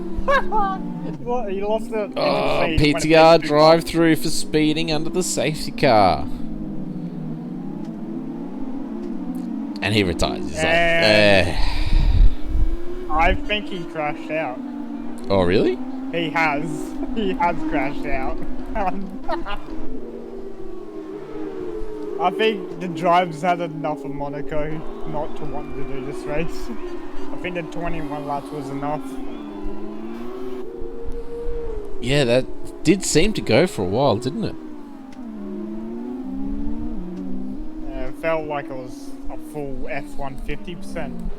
S2: lost it.
S1: Oh, PTR drive through for speeding under the safety car. And he retires. He's like,
S2: I think he crashed out.
S1: Oh, really?
S2: He has. He has crashed out. I think the drivers had enough of Monaco not to want to do this race. I think the 21 laps was enough.
S1: Yeah, that did seem to go for a while, didn't it?
S2: It felt like it was a full F1 50%.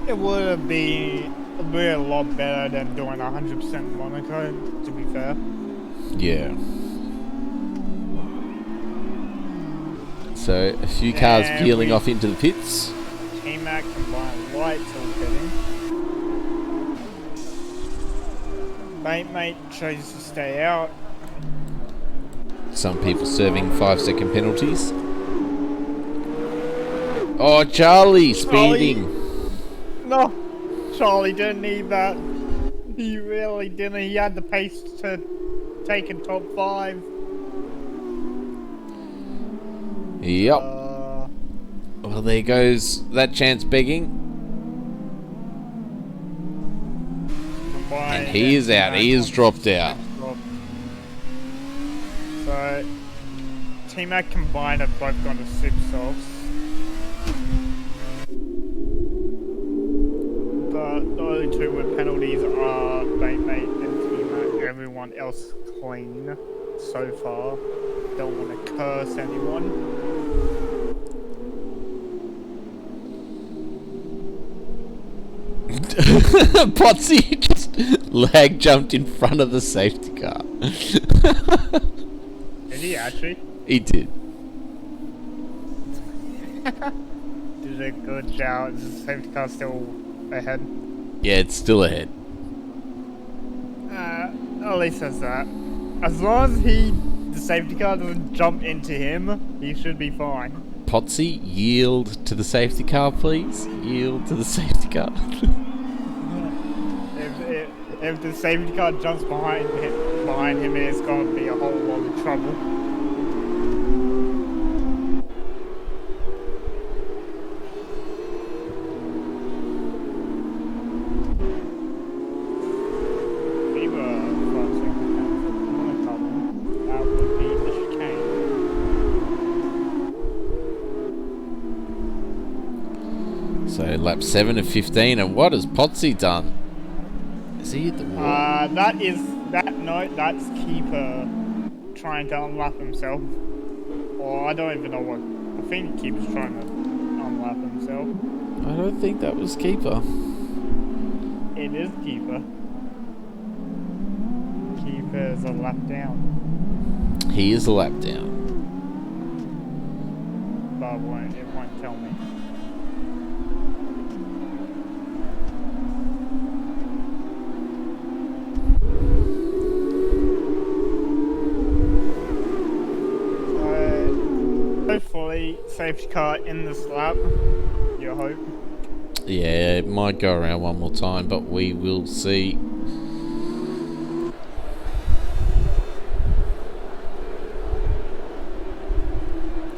S2: It would be a lot better than doing 100% Monaco, to be fair.
S1: Yeah. So, a few cars peeling off into the pits.
S2: T-Mac combined lights all pitting. Mate chose to stay out.
S1: Some people serving 5-second penalties. Oh, Charlie speeding.
S2: No, Charlie didn't need that. He really didn't. He had the pace to take in top 5.
S1: Yep. Well, there goes that chance begging. And he is out. He is dropped out.
S2: So, T-Mac combined have both gone to sip softs. The only two with penalties are Mate and T-Mac. Everyone else clean so far. Don't want to curse anyone.
S1: Potsy just lag jumped in front of the safety car.
S2: Did he actually?
S1: He did.
S2: Did a good job. Is the safety car still ahead?
S1: Yeah, it's still ahead.
S2: At least that's that. As long as the safety car doesn't jump into him, he should be fine.
S1: Potsy, yield to the safety car, please. Yield to the safety car.
S2: If the safety car jumps behind him, it's going to be a whole lot of trouble.
S1: So lap 7 of 15, and what has Potsy done? Is he hit the wall?
S2: That's Keeper trying to unlap himself. Or I don't even know what. I think Keeper's trying to unlap himself.
S1: I don't think that was Keeper.
S2: It is Keeper. Keeper is a lap down.
S1: He is a lap down.
S2: But it won't tell me. Hopefully, safety car in this lap. You hope.
S1: Yeah, it might go around one more time, but we will see.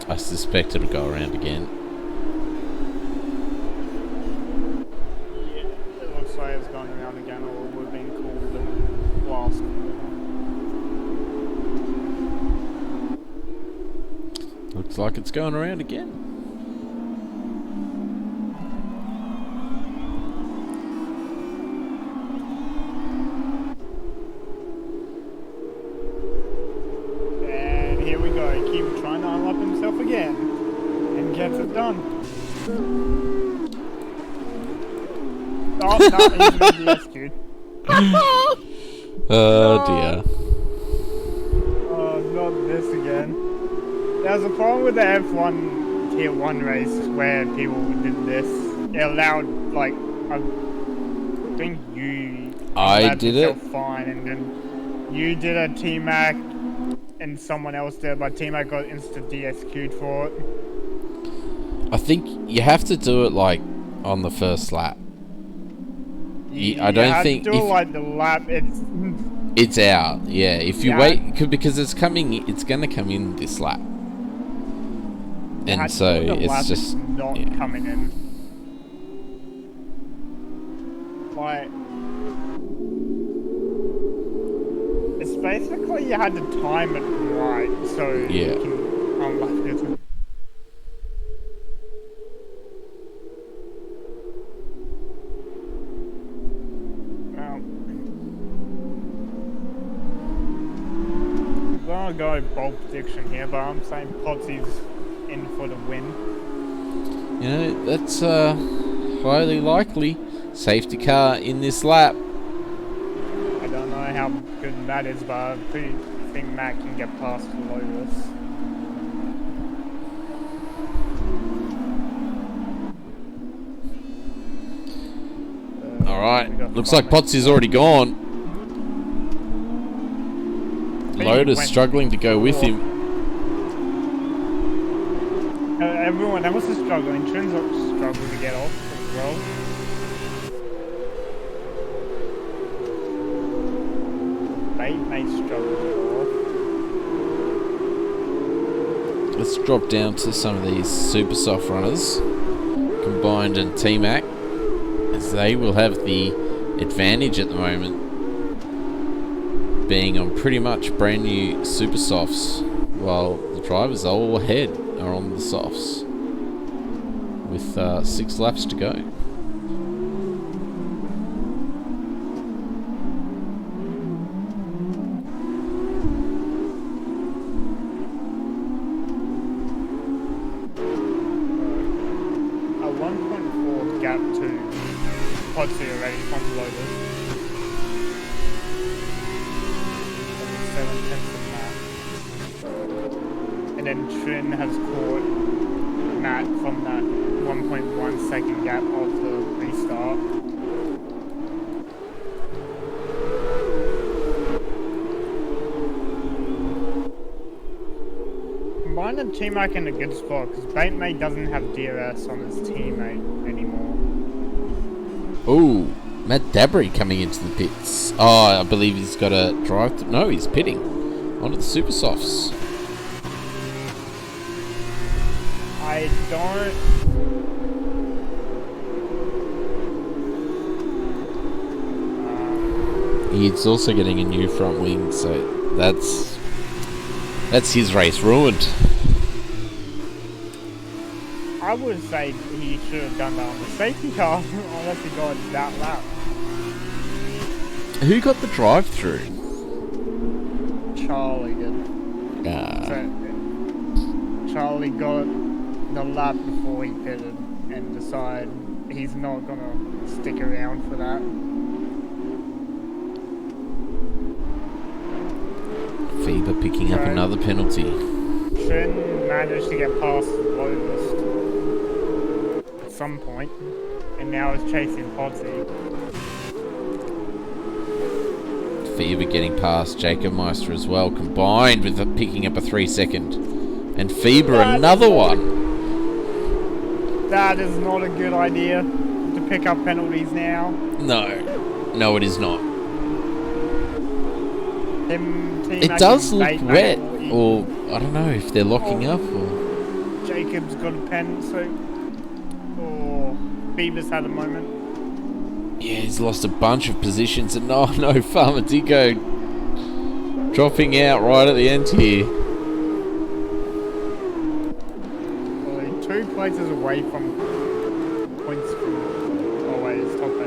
S1: I suspect it'll go around again.
S2: Yeah, it looks like it's going around again, or we've been called the last.
S1: like it's going around again.
S2: And here we go. Keep trying to unlock himself again. And gets it done. Oh, no, he's been rescued.
S1: Oh dear.
S2: Oh, not this again. There's a problem with the F1 Tier 1 race where people did this. It allowed, like, I think you
S1: did it.
S2: fine, and then you did a T-Mac and someone else did, but T-Mac got instant DSQ'd for it.
S1: I think you have to do it like on the first lap. I don't think
S2: do like the lap.
S1: It's out. Yeah, if you wait, because it's coming. It's gonna come in this lap, and so it's just
S2: not coming in. Like, it's basically you had to time it right so you can unlock it. I'm gonna go bold prediction here, but I'm saying Potsy's in for the win.
S1: You know, that's highly likely. Safety car in this lap.
S2: I don't know how good Matt is, but I think Matt can get past Lotus.
S1: Alright, looks like Potsy's already gone. Lotus struggling to go with him.
S2: Everyone else is struggling. Trin's struggling to get off as well. Bait may struggle to go off.
S1: Let's drop down to some of these super soft runners, Combined and T-Mac, as they will have the advantage at the moment, being on pretty much brand new super softs, while the drivers all ahead are on the softs with 6 laps to go.
S2: A 1.4 gap to Podsy already from Lotus. 7 tenths of Matt. And then Trin has caught Matt from that 1.1 second gap of the restart. Combined and T-Mac in a good spot because Batemate doesn't have DRS on his teammate anymore.
S1: Ooh, Matt Dabry coming into the pits. Oh, I believe he's got a drive. No, he's pitting onto the super softs.
S2: I don't.
S1: He's also getting a new front wing, so that's his race ruined.
S2: I would say he should have done that on the safety car unless he got that lap.
S1: Who got the drive-through?
S2: Charlie did. So, Charlie got the lap before he pitted and decided he's not gonna stick around for that.
S1: Fever picking up another penalty.
S2: Trin managed to get past Lotus at some point, and now is chasing Podsy.
S1: Fever getting past Jacob Meister as well, combined with picking up a 3-second. And Fever another one.
S2: That is not a good idea to pick up penalties now.
S1: No, it is not. It does look wet, or I don't know if they're locking up, or
S2: Jacob's got a pen, so Fever's had a moment.
S1: Yeah, he's lost a bunch of positions, and no, Farmadigo dropping out right at the end here.
S2: 2 places away from points from always top 8.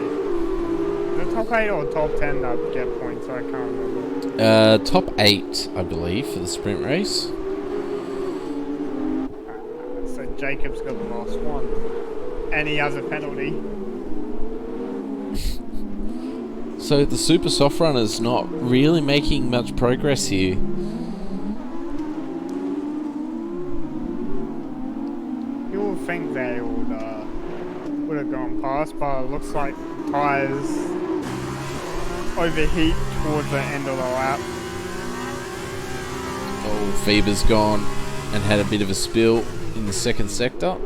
S2: Is it top 8 or top 10 that get points? I can't remember.
S1: Top 8, I believe, for the sprint race.
S2: So Jacob's got the last one. And he has a penalty.
S1: So the super soft runner's not really making much progress here.
S2: You would think they would have gone past, but it looks like tyres overheat towards the end of the lap.
S1: Oh, Feber's gone and had a bit of a spill in the second sector.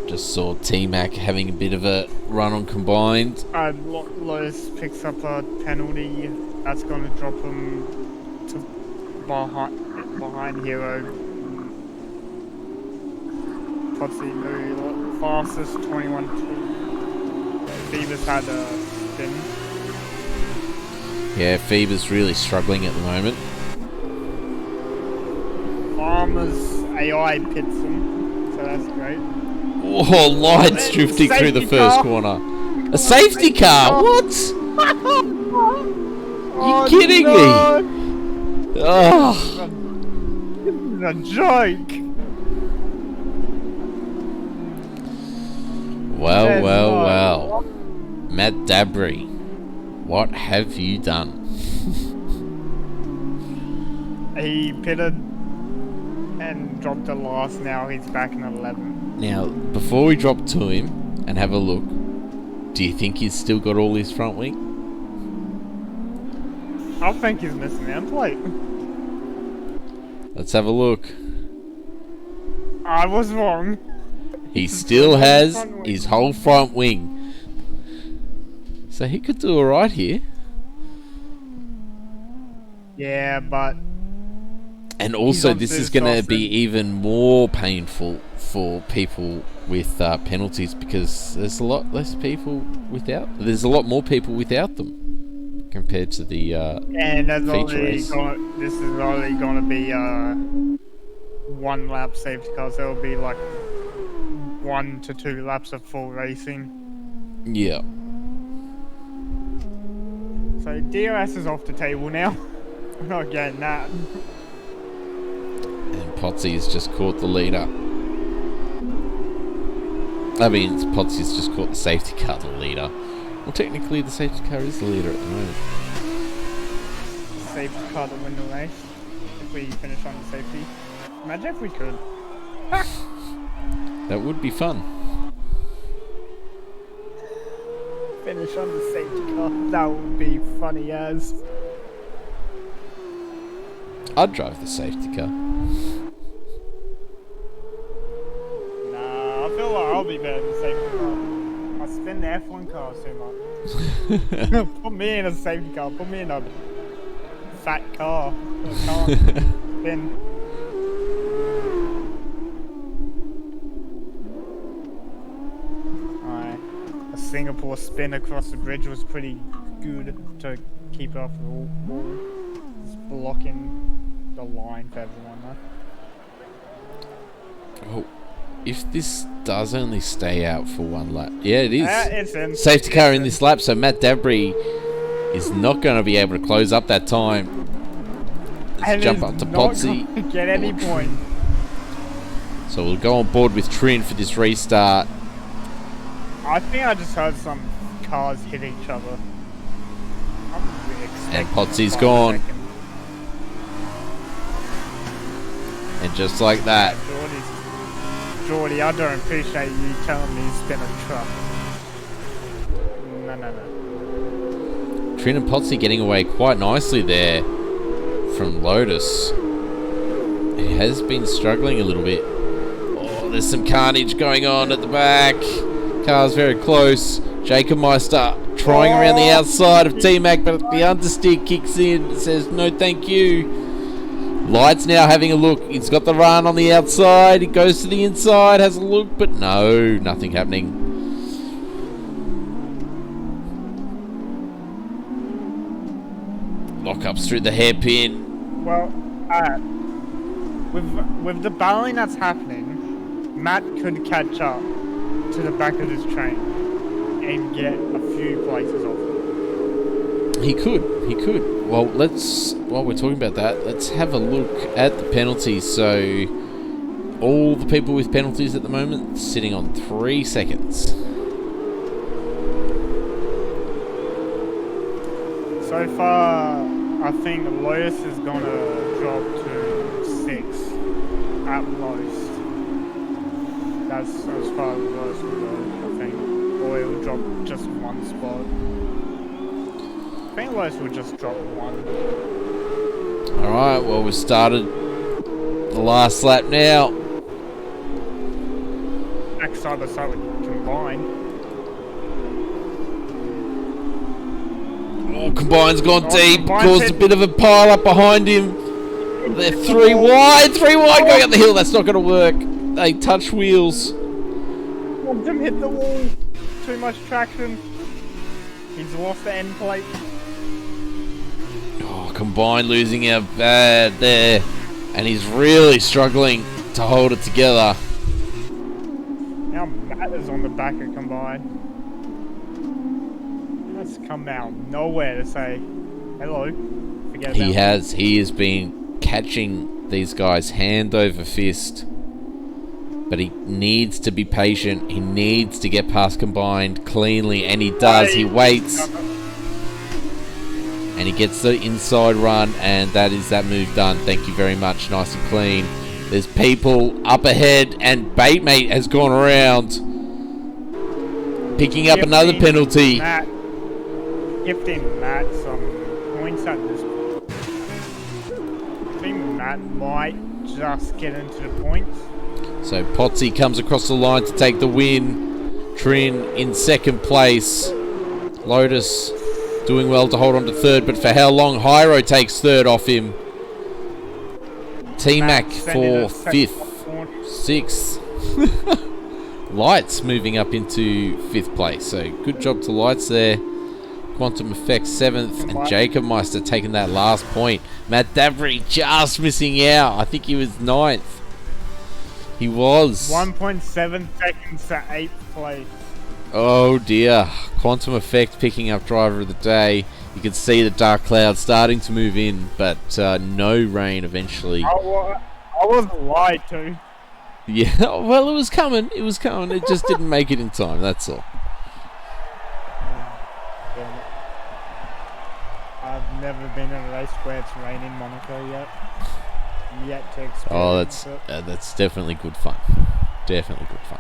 S1: Just saw T-Mac having a bit of a run on combined.
S2: Lotus picks up a penalty. That's going to drop him to behind Hero. Potsy the fastest 21.2. Fever's had a spin.
S1: Yeah, Fever's really struggling at the moment.
S2: Farmer's AI pits him, so that's great.
S1: Oh, lights drifting through the first corner. A safety car? What? You kidding me? Oh.
S2: This is a joke.
S1: Well. Matt Dabry, what have you done?
S2: He pitted and dropped to last. Now he's back in 11.
S1: Now, before we drop to him and have a look, do you think he's still got all his front wing?
S2: I think he's missing the end plate.
S1: Let's have a look.
S2: I was wrong.
S1: He still has his whole front wing. So he could do alright here.
S2: Yeah, but...
S1: And also, this is going to be even more painful for people with penalties because there's a lot less people without. There's a lot more people without them compared to the
S2: and that's
S1: feature race.
S2: This is only going to be 1 lap safety car, so it'll be like 1 to 2 laps of full racing.
S1: Yeah.
S2: So DRS is off the table now. We're not getting that.
S1: And Potsy's just caught the leader. I mean, Potsy's just caught the safety car, the leader. Well, technically, the safety car is the leader at the moment.
S2: Safety car to win the race. If we finish on the safety. Imagine if we could.
S1: That would be fun.
S2: Finish on the safety car. That would be funny as.
S1: I'd drive the safety car.
S2: Nah, I feel like I'll be better than the safety car. I spin the F1 cars too much. Put me in a safety car. Put me in a fat car. I can't spin. Alright. A Singapore spin across the bridge was pretty good to keep it off the wall. It's blocking the line for everyone though.
S1: Oh, if this does only stay out for 1 lap. Yeah, it is.
S2: It's in.
S1: Safety car in this lap, so Matt Dabry is not going to be able to close up that time. Let's jump up to Potsy.
S2: Get any point.
S1: So we'll go on board with Trin for this restart.
S2: I think I just heard some cars hit each other. I'm really expecting
S1: And Potsy's
S2: a
S1: gone.
S2: 5 second.
S1: And just like that.
S2: Jordy, I don't appreciate you telling me he's been a truck. No.
S1: Trin and Potsy getting away quite nicely there from Lotus. He has been struggling a little bit. Oh, there's some carnage going on at the back. Car's very close. Jacob Meister trying around the outside of T-Mac, but the understeer kicks in and says no thank you. Lights now having a look. He's got the run on the outside. He goes to the inside, has a look, but no, nothing happening. Comes through the hairpin.
S2: Well, with the battling that's happening, Matt could catch up to the back of this train and get a few places off.
S1: He could. Well, while we're talking about that, let's have a look at the penalties. So, all the people with penalties at the moment sitting on 3 seconds.
S2: So far, I think Lotus is gonna drop to 6 at most. That's as far as Lotus will go, I think. Or it will drop just 1 spot. I think Lotus will just drop 1.
S1: Alright, well, we've started the last lap now.
S2: Next side by side with Combine.
S1: Oh, Combine's gone deep,
S2: Combine's
S1: caused a bit of a pile up behind him. They're 3 wide going up the hill. That's not going to work. They touch wheels.
S2: Quantum hit the wall. Too much traction. He's lost the end plate.
S1: Oh, Combine losing out bad there. And he's really struggling to hold it together.
S2: Now Matt is on the back of Combine. That's come out nowhere to say hello. Forget about it.
S1: He has been catching these guys hand over fist. But he needs to be patient. He needs to get past Combined cleanly, and he does. He waits, and he gets the inside run, and that is that move done. Thank you very much. Nice and clean. There's people up ahead, and Baitmate has gone around, picking up another penalty.
S2: Gifting Matt some points at this point. I think Matt might just get into the points.
S1: So Potsy comes across the line to take the win. Trin in second place. Lotus doing well to hold on to third, but for how long? Hyro takes third off him. T-Mac for fifth. Sixth. Lights moving up into fifth place. So good job to Lights there. Quantum Effect 7th, and Jacob Meister taking that last point. Matt Dabry just missing out. I think he was 9th. He was.
S2: 1.7 seconds to 8th place.
S1: Oh dear. Quantum Effect picking up driver of the day. You can see the dark clouds starting to move in, but no rain eventually.
S2: I was lied to.
S1: Yeah, well, it was coming. It was coming. It just didn't make it in time. That's all.
S2: I've never been in a race where it's raining in Monaco yet. Yet to experience.
S1: Oh, that's definitely good fun. Definitely good fun.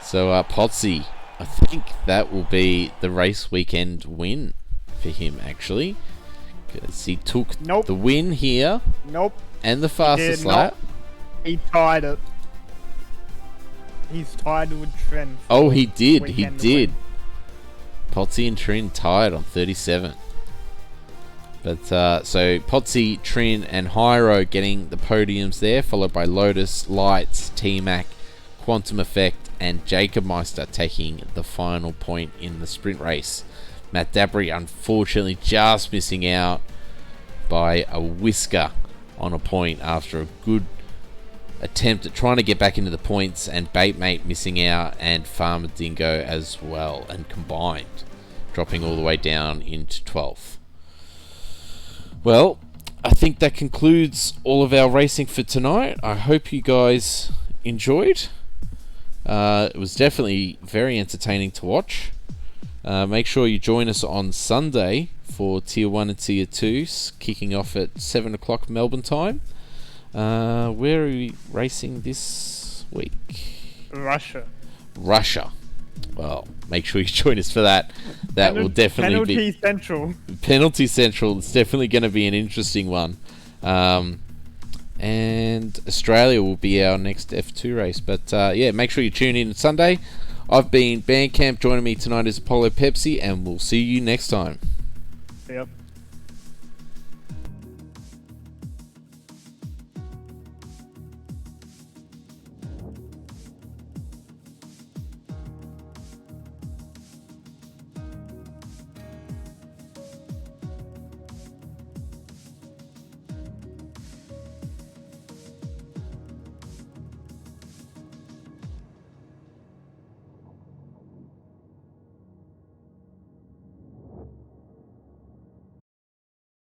S1: So, Potsy, I think that will be the race weekend win for him, actually. Because he took the win here.
S2: Nope.
S1: And the fastest lap.
S2: He tied it. He's tied with Trin.
S1: Oh, he did. He did. Potsy and Trin tied on 37. But, so Potsy, Trin, and Hyro getting the podiums there, followed by Lotus, Lights, T-Mac, Quantum Effect, and Jacob Meister taking the final point in the sprint race. Matt Dabry, unfortunately, just missing out by a whisker on a point after a good attempt at trying to get back into the points, and Baitmate missing out, and Farmer Dingo as well, and combined, dropping all the way down into 12th. Well, I think that concludes all of our racing for tonight. I hope you guys enjoyed. It was definitely very entertaining to watch. Make sure you join us on Sunday for Tier 1 and Tier 2, kicking off at 7 o'clock Melbourne time. Where are we racing this week? Russia. Well, make sure you join us for that. That will definitely be...
S2: Penalty Central.
S1: Penalty Central. It's definitely going to be an interesting one. And Australia will be our next F2 race. But, yeah, make sure you tune in Sunday. I've been Bandcamp. Joining me tonight is Apollo Pepsi, and we'll see you next time.
S2: Yep.